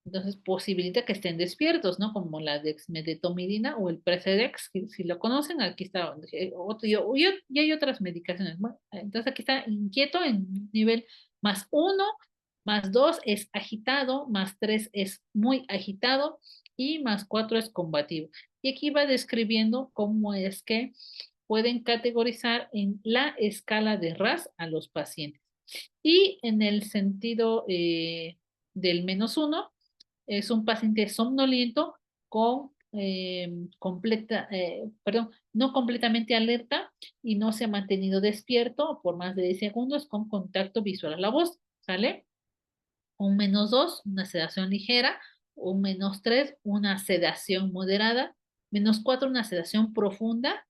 entonces posibilita que estén despiertos, ¿no? Como la dexmedetomidina o el Precedex, si lo conocen, aquí está, y hay otras medicaciones. Bueno, entonces aquí está inquieto en nivel +1, +2 es agitado, +3 es muy agitado y +4 es combativo. Y aquí va describiendo cómo es que pueden categorizar en la escala de RAS a los pacientes. Y en el sentido del -1, es un paciente somnoliento con perdón, no completamente alerta y no se ha mantenido despierto por más de 10 segundos con contacto visual a la voz, ¿sale? Un -2, una sedación ligera, un -3, una sedación moderada, -4, una sedación profunda,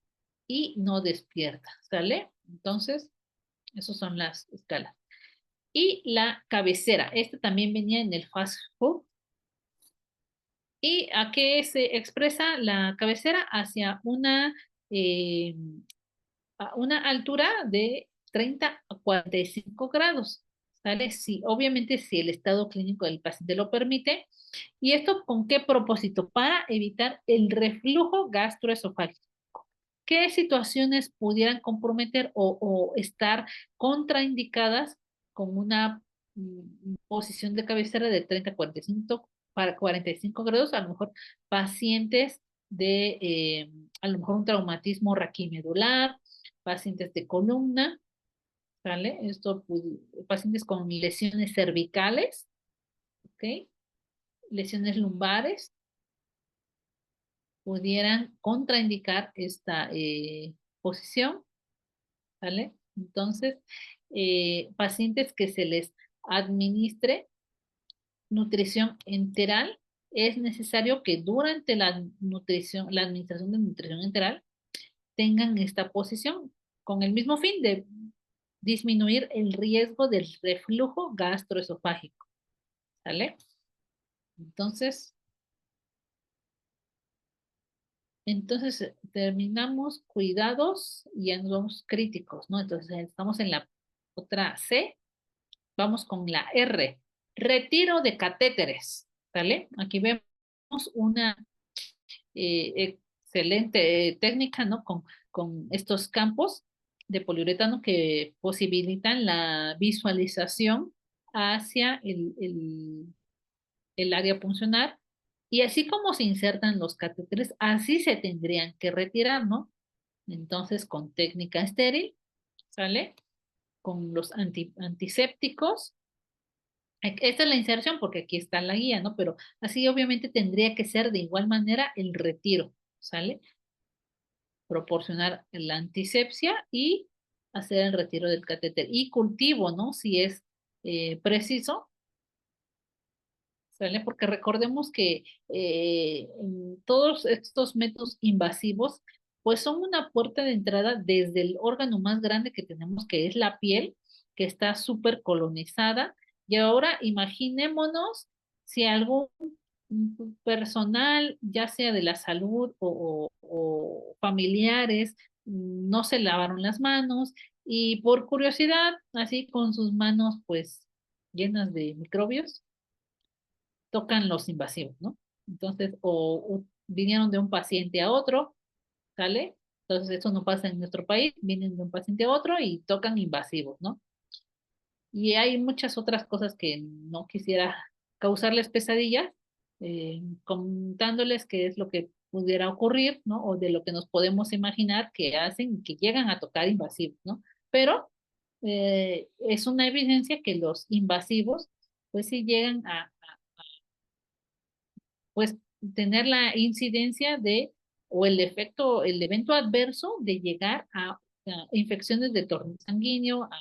y no despierta, ¿sale? Entonces, esas son las escalas. Y la cabecera, esta también venía en el fast food. ¿Y a qué se expresa la cabecera? Hacia eh, a una altura de 30 a 45 grados, ¿sale? Sí, obviamente si el estado clínico del paciente lo permite. ¿Y esto con qué propósito? Para evitar el reflujo gastroesofágico. ¿Qué situaciones pudieran comprometer o estar contraindicadas con una posición de cabecera de 30 a 45, para 45 grados? A lo mejor pacientes de, a lo mejor un traumatismo raquimedular, pacientes de columna, ¿vale? Pacientes con lesiones cervicales, ¿ok? Lesiones lumbares, pudieran contraindicar esta posición, ¿vale? Entonces, pacientes que se les administre nutrición enteral, es necesario que durante la nutrición, la administración de nutrición enteral, tengan esta posición con el mismo fin de disminuir el riesgo del reflujo gastroesofágico, ¿vale? Entonces, terminamos cuidados y ya nos vamos críticos, ¿no? Entonces estamos en la otra C, vamos con la R, retiro de catéteres, ¿vale? Aquí vemos una excelente técnica, ¿no? Con estos campos de poliuretano que posibilitan la visualización hacia el área puncional. Y así como se insertan los catéteres, así se tendrían que retirar, ¿no? Entonces, con técnica estéril, ¿sale? Con los antisépticos. Esta es la inserción porque aquí está la guía, ¿no? Pero así obviamente tendría que ser de igual manera el retiro, ¿sale? Proporcionar la antisepsia y hacer el retiro del catéter. Y cultivo, ¿no? Si es preciso, ¿sale? Porque recordemos que todos estos métodos invasivos, pues son una puerta de entrada desde el órgano más grande que tenemos, que es la piel, que está súper colonizada. Y ahora imaginémonos si algún personal, ya sea de la salud o familiares, no se lavaron las manos y por curiosidad, así con sus manos pues llenas de microbios, tocan los invasivos, ¿no? Entonces, o vinieron de un paciente a otro, ¿sale? Entonces, eso no pasa en nuestro país, vienen de un paciente a otro y tocan invasivos, ¿no? Y hay muchas otras cosas que no quisiera causarles pesadillas, contándoles qué es lo que pudiera ocurrir, ¿no? O de lo que nos podemos imaginar que hacen, que llegan a tocar invasivos, ¿no? Pero es una evidencia que los invasivos, pues sí llegan pues tener la incidencia de, o el efecto, el evento adverso de llegar a infecciones de torrente sanguíneo, a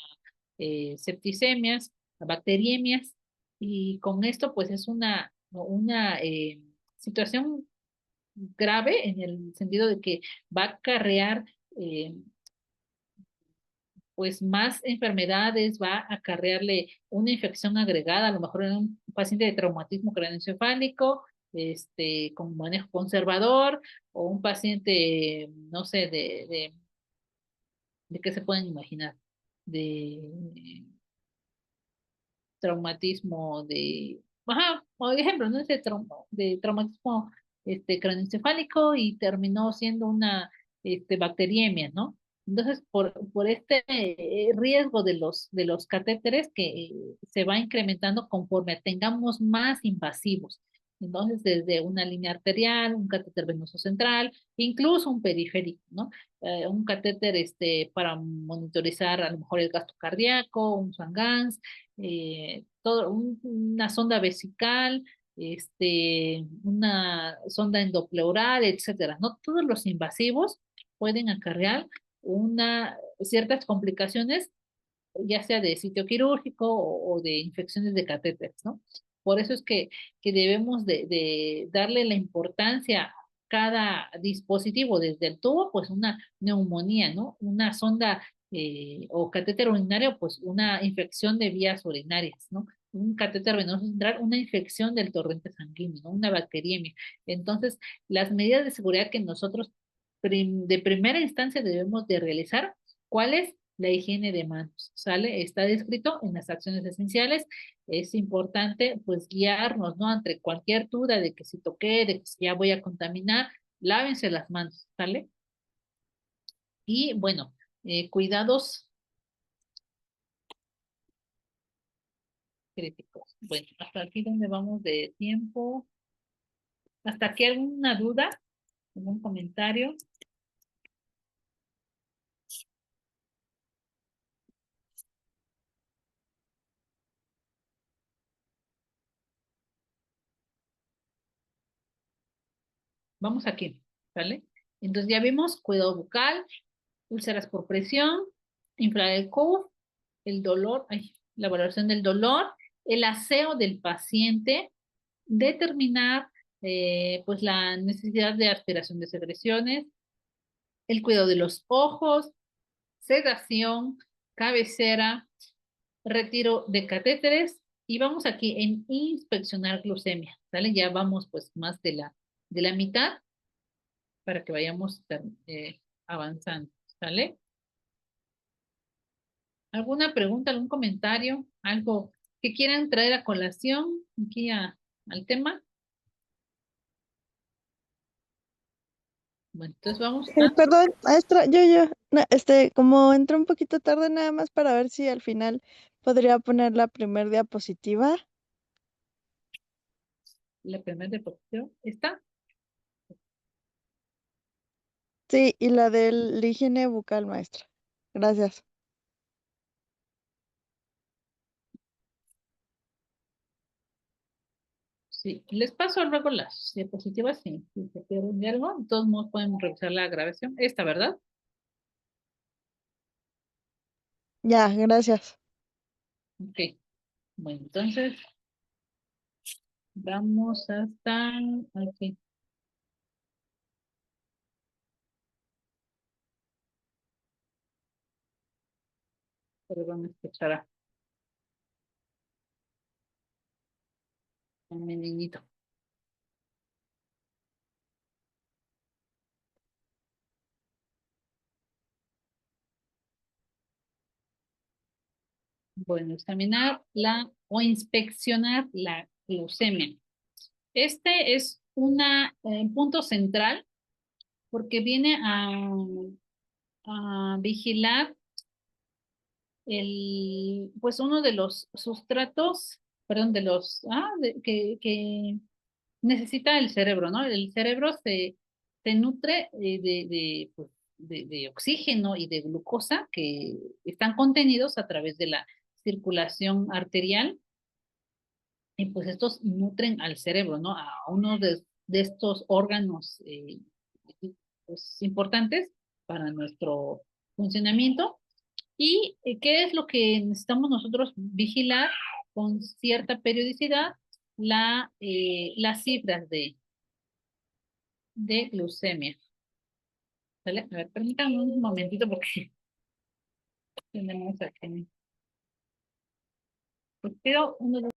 septicemias, a bacteriemias, y con esto pues es una situación grave en el sentido de que va a acarrear pues más enfermedades, va a acarrearle una infección agregada, a lo mejor en un paciente de traumatismo craneoencefálico, con manejo conservador, o un paciente, no sé, de qué se pueden imaginar, de traumatismo ajá, por ejemplo, ¿no? De traumatismo craneoencefálico y terminó siendo una bacteriemia, ¿no? Entonces, por este riesgo de los catéteres que se va incrementando conforme tengamos más invasivos. Entonces, desde una línea arterial, un catéter venoso central, incluso un periférico, ¿no? Un catéter para monitorizar a lo mejor el gasto cardíaco, un Swan-Ganz, una sonda vesical, una sonda endopleural, etcétera, ¿no? Todos los invasivos pueden acarrear ciertas complicaciones, ya sea de sitio quirúrgico o de infecciones de catéteres, ¿no? Por eso es que debemos de darle la importancia cada dispositivo, desde el tubo, pues una neumonía, ¿no? Una sonda o catéter urinario, pues una infección de vías urinarias, ¿no? Un catéter venoso central, una infección del torrente sanguíneo, ¿no? Una bacteriemia. Entonces, las medidas de seguridad que nosotros de primera instancia debemos de realizar, ¿cuál es? La higiene de manos, ¿sale? Está descrito en las acciones esenciales. Es importante, pues, guiarnos, ¿no? Ante cualquier duda de que si toqué, de que si ya voy a contaminar, lávense las manos, ¿sale? Y, bueno, cuidados críticos. Bueno, hasta aquí donde vamos de tiempo. ¿Hasta aquí alguna duda? ¿Algún comentario? Vamos aquí, ¿vale? Entonces ya vimos cuidado bucal, úlceras por presión, inflar el CUF, el dolor, la valoración del dolor, el aseo del paciente, determinar pues la necesidad de aspiración de secreciones, el cuidado de los ojos, sedación, cabecera, retiro de catéteres y vamos aquí en inspeccionar glucemia, ¿vale? Ya vamos pues más de la mitad para que vayamos avanzando, ¿vale? ¿Alguna pregunta, algún comentario, algo que quieran traer a colación aquí al tema? Bueno, entonces vamos a... Perdón, maestra, no, como entré un poquito tarde nada más para ver si al final podría poner la primer diapositiva. La primera diapositiva. ¿Está? Sí, y la del higiene bucal, maestra. Gracias. Sí. Les paso luego las diapositivas si se pierden de algo. De todos modos pueden revisar la grabación. Esta, ¿verdad? Ya, gracias. Ok. Bueno, entonces vamos hasta aquí. Perdón, escuchará a mi niñito. Bueno, examinar o inspeccionar la glucemia. Este es un punto central porque viene a vigilar pues uno de los sustratos, perdón, que necesita el cerebro, ¿no? El cerebro se nutre pues, de oxígeno y de glucosa que están contenidos a través de la circulación arterial y pues estos nutren al cerebro, ¿no? A uno de estos órganos pues, importantes para nuestro funcionamiento. ¿Y qué es lo que necesitamos nosotros vigilar con cierta periodicidad? Las cifras de glucemia. ¿Vale? A ver, permítanme un momentito porque tenemos aquí. Pues quiero uno de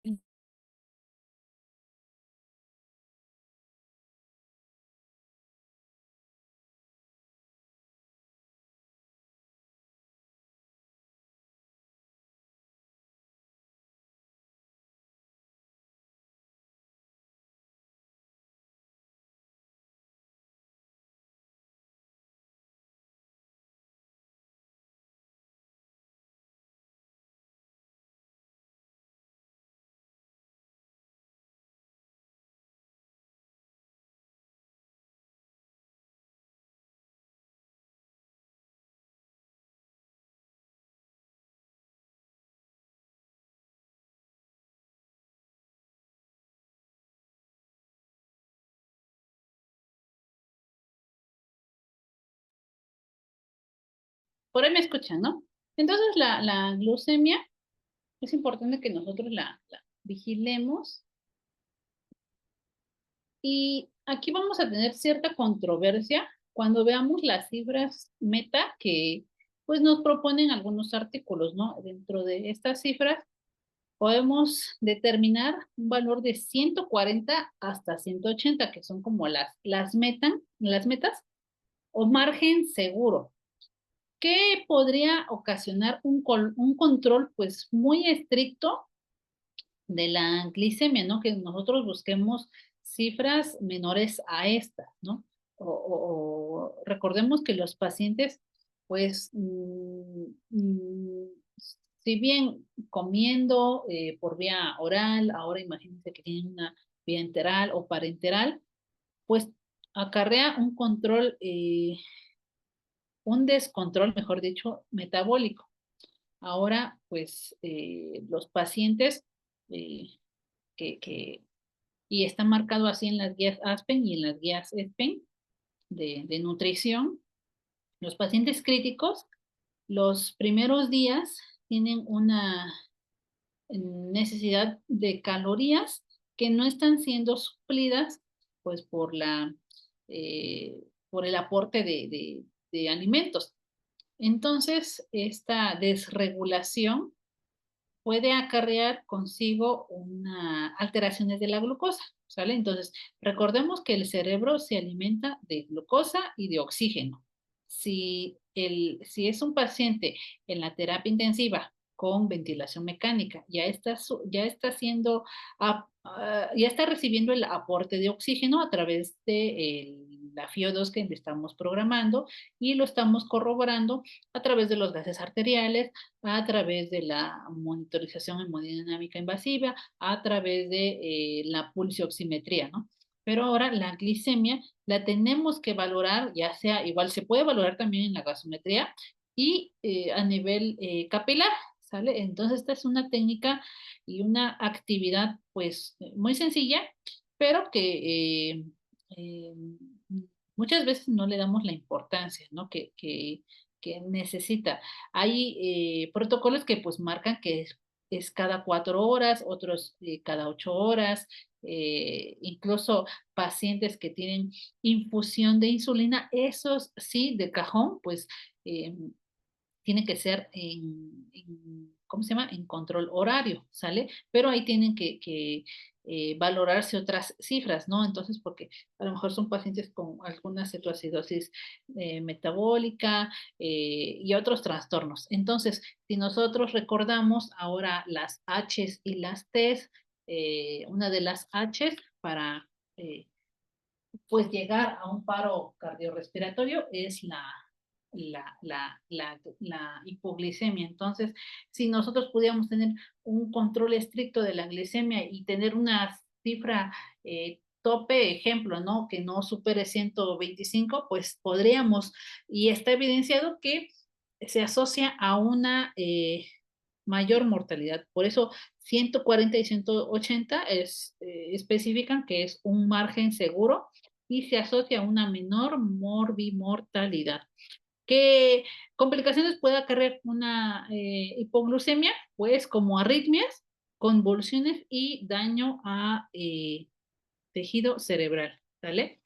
por ahí me escuchan, ¿no? Entonces la glucemia es importante que nosotros la vigilemos y aquí vamos a tener cierta controversia cuando veamos las cifras meta que pues nos proponen algunos artículos, ¿no? Dentro de estas cifras podemos determinar un valor de 140 hasta 180, que son como las metas o margen seguro, que podría ocasionar un control pues muy estricto de la glicemia, ¿no? Que nosotros busquemos cifras menores a estas, ¿no? O recordemos que los pacientes, pues, si bien comiendo por vía oral, ahora imagínense que tienen una vía enteral o parenteral, pues acarrea un control, un descontrol, mejor dicho, metabólico. Ahora, pues, los pacientes eh, que y está marcado así en las guías ASPEN y en las guías ESPEN de nutrición. Los pacientes críticos, los primeros días tienen una necesidad de calorías que no están siendo suplidas pues por el aporte de alimentos. Entonces, esta desregulación puede acarrear consigo una alteraciones de la glucosa, ¿sale? Entonces, recordemos que el cerebro se alimenta de glucosa y de oxígeno. Si es un paciente en la terapia intensiva con ventilación mecánica, ya está recibiendo el aporte de oxígeno a través de la FIO2 que le estamos programando y lo estamos corroborando a través de los gases arteriales, a través de la monitorización hemodinámica invasiva, a través de la pulsioximetría, ¿no? Pero ahora la glicemia la tenemos que valorar, ya sea, igual se puede valorar también en la gasometría y a nivel capilar, ¿sale? Entonces esta es una técnica y una actividad pues muy sencilla, pero que eh, muchas veces no le damos la importancia, ¿no? Que necesita. Hay protocolos que pues marcan que es cada 4 horas, otros cada 8 horas, incluso pacientes que tienen infusión de insulina, esos sí, de cajón, pues eh, tiene que ser ¿cómo se llama? En control horario, ¿sale? Pero ahí tienen que valorarse otras cifras, ¿no? Entonces, porque a lo mejor son pacientes con alguna cetoacidosis metabólica y otros trastornos. Entonces, si nosotros recordamos ahora las H's y las T's, una de las H's para pues llegar a un paro cardiorrespiratorio es la hipoglicemia. Entonces, si nosotros pudiéramos tener un control estricto de la glicemia y tener una cifra tope, ejemplo, ¿no? Que no supere 125, pues podríamos, y está evidenciado que se asocia a una mayor mortalidad. Por eso 140 y 180 especifican que es un margen seguro y se asocia a una menor morbimortalidad. ¿Qué complicaciones puede acarrear una hipoglucemia? Pues como arritmias, convulsiones y daño a tejido cerebral, ¿vale?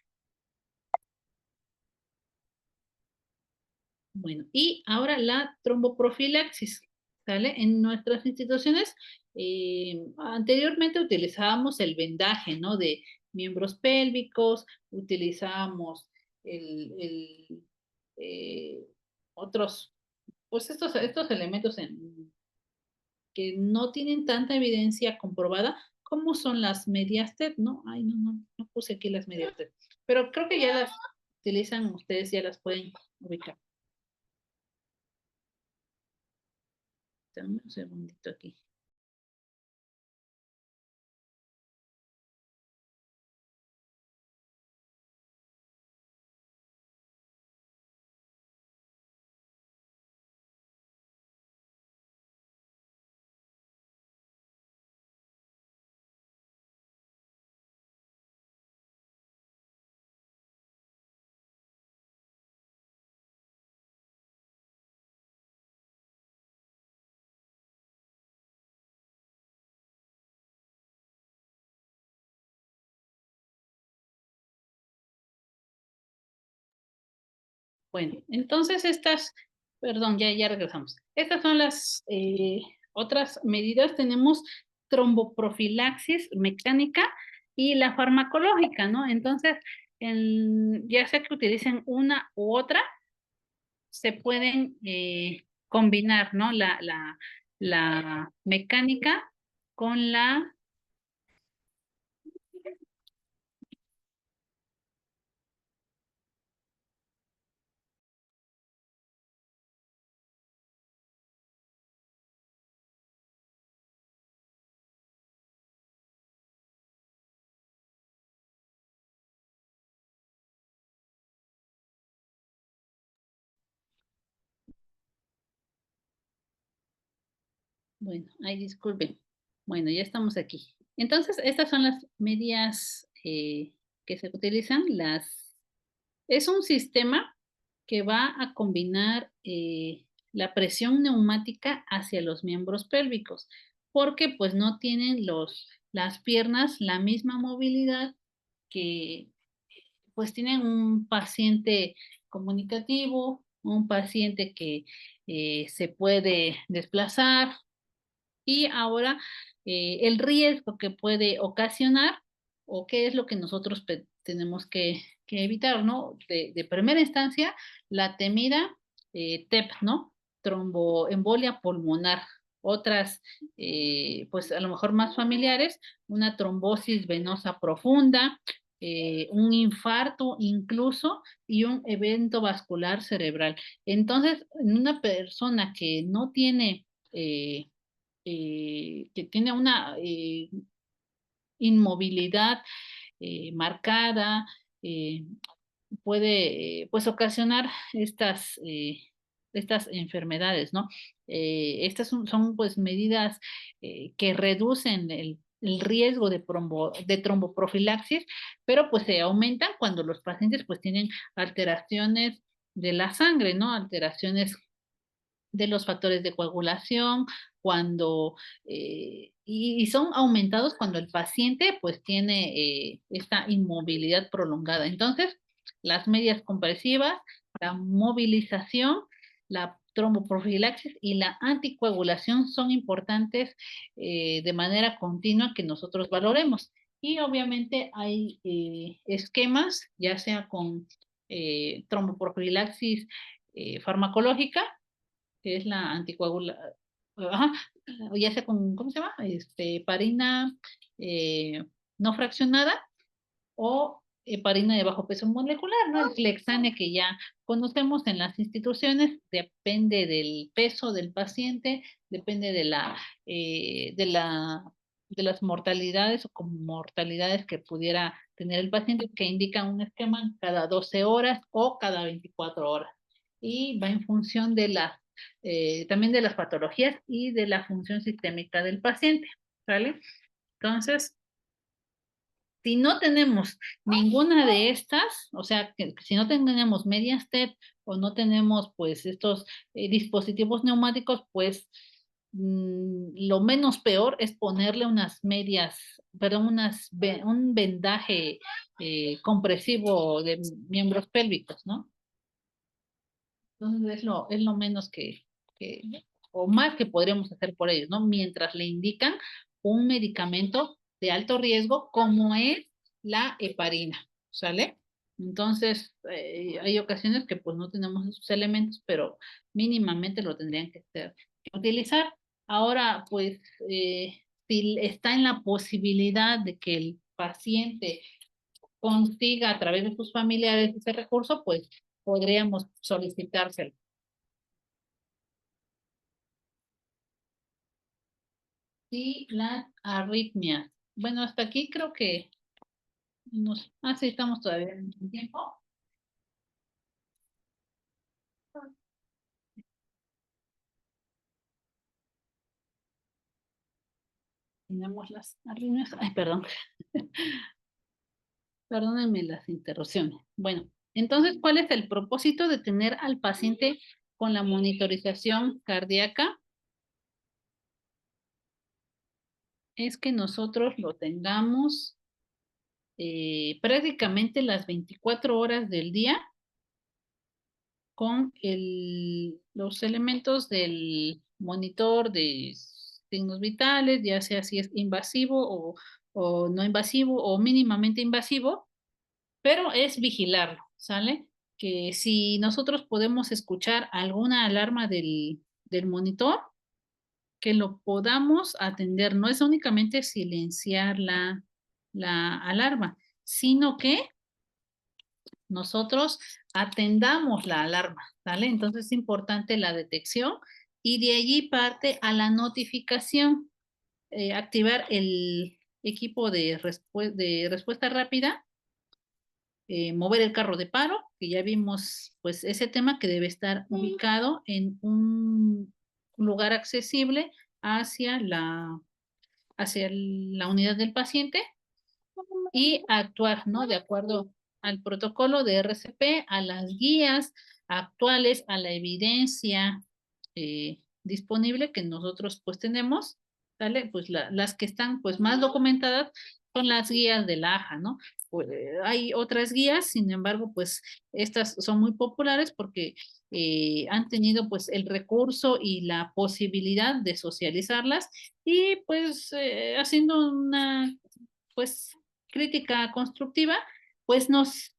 Bueno, y ahora la tromboprofilaxis, ¿sale? En nuestras instituciones, anteriormente utilizábamos el vendaje, ¿no? De miembros pélvicos, utilizábamos el otros, pues estos elementos que no tienen tanta evidencia comprobada como son las medias TED, ¿no? Ay, no puse aquí las medias TED, pero creo que ya las utilizan, ustedes ya las pueden ubicar. Dame un segundito aquí. Bueno, entonces perdón, ya regresamos. Estas son las otras medidas. Tenemos tromboprofilaxis mecánica y la farmacológica, ¿no? Entonces, ya sea que utilicen una u otra, se pueden combinar, ¿no? La mecánica con la... Bueno, ay, disculpen. Bueno, ya estamos aquí. Entonces, estas son las medidas que se utilizan. Es un sistema que va a combinar la presión neumática hacia los miembros pélvicos, porque pues no tienen las piernas la misma movilidad que pues tienen un paciente comunicativo, un paciente que se puede desplazar, y ahora el riesgo que puede ocasionar o qué es lo que nosotros tenemos que evitar, ¿no? De primera instancia, la temida TEP, ¿no? Tromboembolia pulmonar. Otras, pues a lo mejor más familiares, una trombosis venosa profunda, un infarto incluso y un evento vascular cerebral. Entonces, en una persona que no tiene que tiene una inmovilidad marcada, eh, puede pues ocasionar estas enfermedades, ¿no? Estas son, pues medidas que reducen el riesgo de tromboprofilaxis, pero pues se aumentan cuando los pacientes pues tienen alteraciones de la sangre, ¿no? Alteraciones de los factores de coagulación, y son aumentados cuando el paciente pues tiene esta inmovilidad prolongada. Entonces, las medias compresivas, la movilización, la tromboprofilaxis y la anticoagulación son importantes de manera continua que nosotros valoremos. Y obviamente hay esquemas, ya sea con tromboprofilaxis farmacológica, que es la ajá, ya sea con, ¿cómo se llama? Heparina no fraccionada o heparina de bajo peso molecular, ¿no? El Clexane que ya conocemos en las instituciones, depende del peso del paciente, depende de las mortalidades o comortalidades que pudiera tener el paciente, que indica un esquema cada 12 horas o cada 24 horas. Y va en función también de las patologías y de la función sistémica del paciente, ¿vale? Entonces, si no tenemos ninguna de estas, o sea, que si no tenemos medias TEP o no tenemos pues estos dispositivos neumáticos, pues lo menos peor es ponerle unas medias, perdón, un vendaje compresivo de miembros pélvicos, ¿no? Entonces es lo menos que, o más que podríamos hacer por ellos, ¿no? Mientras le indican un medicamento de alto riesgo como es la heparina, ¿sale? Entonces, hay ocasiones que pues no tenemos esos elementos, pero mínimamente lo tendrían que utilizar. Ahora, pues, si está en la posibilidad de que el paciente consiga a través de sus familiares ese recurso, pues podríamos solicitárselo. Y las arritmias. Bueno, hasta aquí creo que sí, estamos todavía en tiempo. Tenemos las arritmias. Ay, perdón. Perdónenme las interrupciones. Bueno, entonces, ¿cuál es el propósito de tener al paciente con la monitorización cardíaca? Es que nosotros lo tengamos prácticamente las 24 horas del día con los elementos del monitor de signos vitales, ya sea si es invasivo o no invasivo o mínimamente invasivo, pero es vigilarlo, ¿sale? Que si nosotros podemos escuchar alguna alarma del monitor, que lo podamos atender. No es únicamente silenciar la alarma, sino que nosotros atendamos la alarma, ¿vale? Entonces es importante la detección y de allí parte a la notificación, activar el equipo de respuesta rápida, mover el carro de paro, que ya vimos pues ese tema que debe estar ubicado en un lugar accesible hacia hacia la unidad del paciente y actuar, ¿no? De acuerdo al protocolo de RCP, a las guías actuales, a la evidencia disponible que nosotros pues tenemos, ¿vale? Pues las que están pues más documentadas son las guías de la AJA, ¿no? Pues, hay otras guías, sin embargo, pues estas son muy populares porque han tenido pues el recurso y la posibilidad de socializarlas y pues haciendo una pues crítica constructiva, pues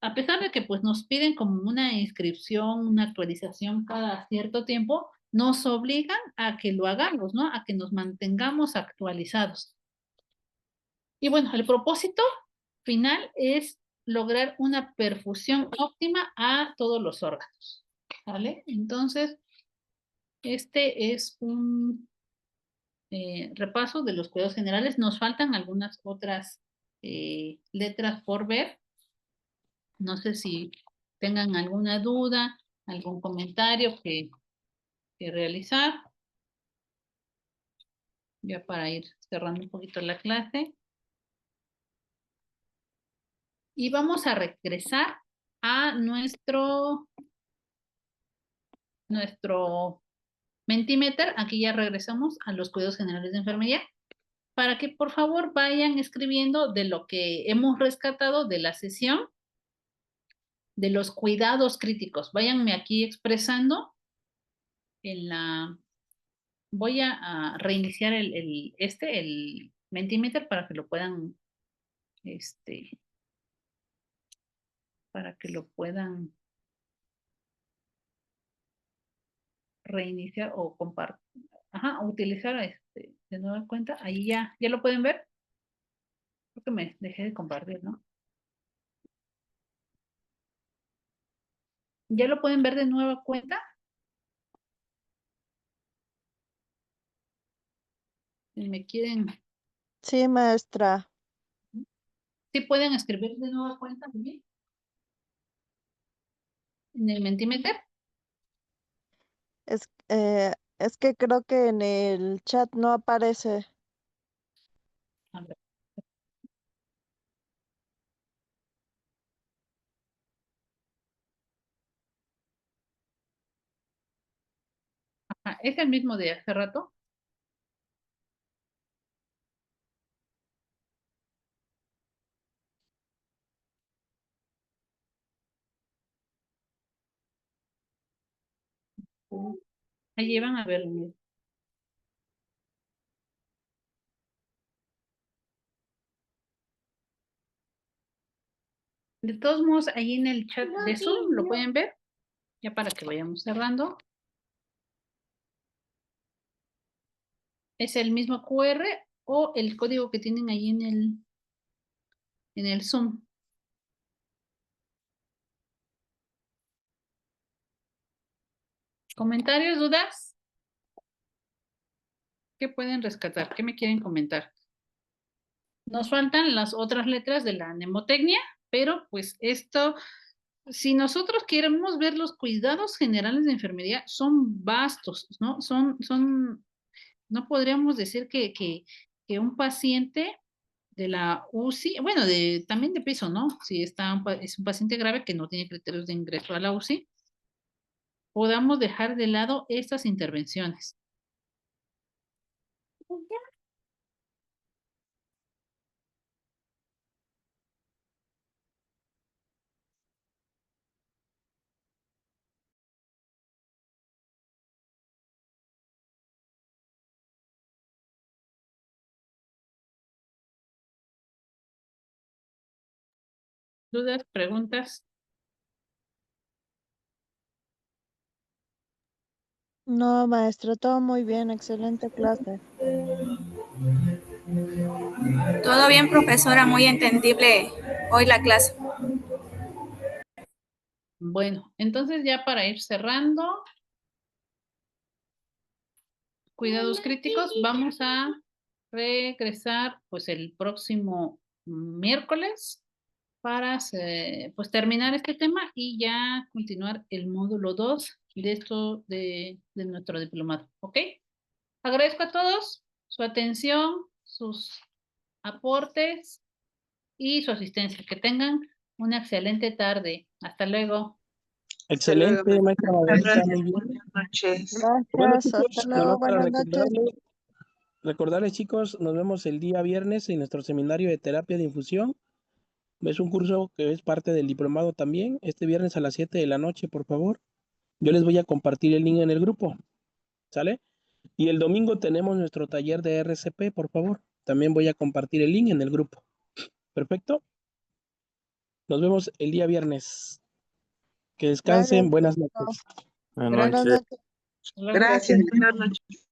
a pesar de que pues nos piden como una inscripción, una actualización cada cierto tiempo, nos obligan a que lo hagamos, ¿no? A que nos mantengamos actualizados. Y bueno, el propósito final es lograr una perfusión óptima a todos los órganos, ¿vale? Entonces, este es un repaso de los cuidados generales. Nos faltan algunas otras letras por ver. No sé si tengan alguna duda, algún comentario que realizar, ya para ir cerrando un poquito la clase. Y vamos a regresar a nuestro Mentimeter. Aquí ya regresamos a los cuidados generales de enfermería, para que por favor vayan escribiendo de lo que hemos rescatado de la sesión de los cuidados críticos. Váyanme aquí expresando en la... Voy a reiniciar el Mentimeter para que lo puedan, para que lo puedan reiniciar o compartir. Ajá, utilizar de nueva cuenta. Ahí ya lo pueden ver. Creo que me dejé de compartir, ¿no? ¿Ya lo pueden ver de nueva cuenta? Si me quieren, Sí, maestra. sí pueden escribir de nueva cuenta también. En el Mentimeter. Es que creo que en el chat no aparece. A ver. Ajá, es el mismo de hace rato. Ahí van a ver. De todos modos, ahí en el chat de Zoom lo pueden ver, ya para que vayamos cerrando. Es el mismo QR o el código que tienen ahí en el Zoom. ¿Comentarios, dudas? ¿Qué pueden rescatar? ¿Qué me quieren comentar? Nos faltan las otras letras de la mnemotecnia, pero pues esto, si nosotros queremos ver los cuidados generales de enfermería, son vastos, ¿no? No podríamos decir que un paciente de la UCI, bueno, también de piso, ¿no? Si es un paciente grave que no tiene criterios de ingreso a la UCI, podamos dejar de lado estas intervenciones. ¿Dudas, preguntas? No, maestra, todo muy bien, excelente clase. Todo bien, profesora, muy entendible hoy la clase. Bueno, entonces ya para ir cerrando, cuidados críticos, vamos a regresar pues el próximo miércoles para pues terminar este tema y ya continuar el módulo 2 de esto de nuestro diplomado, ¿ok? Agradezco a todos su atención, sus aportes y su asistencia. Que tengan una excelente tarde. Hasta luego. Excelente, maestra Margarita, muy bien. Bueno, Gracias, hasta chicos, nomás luego, para buenas noches. recordarles, chicos, nos vemos el día viernes en nuestro seminario de terapia de infusión. Es un curso que es parte del diplomado también. Este viernes a las 7 de la noche, por favor. Yo les voy a compartir el link en el grupo. ¿Sale? Y el domingo tenemos nuestro taller de RCP, por favor. También voy a compartir el link en el grupo. Perfecto. Nos vemos el día viernes. Que descansen. Gracias, Buenas chicos. noches. Buenas Buenas noches. noches. Gracias. Buenas noches.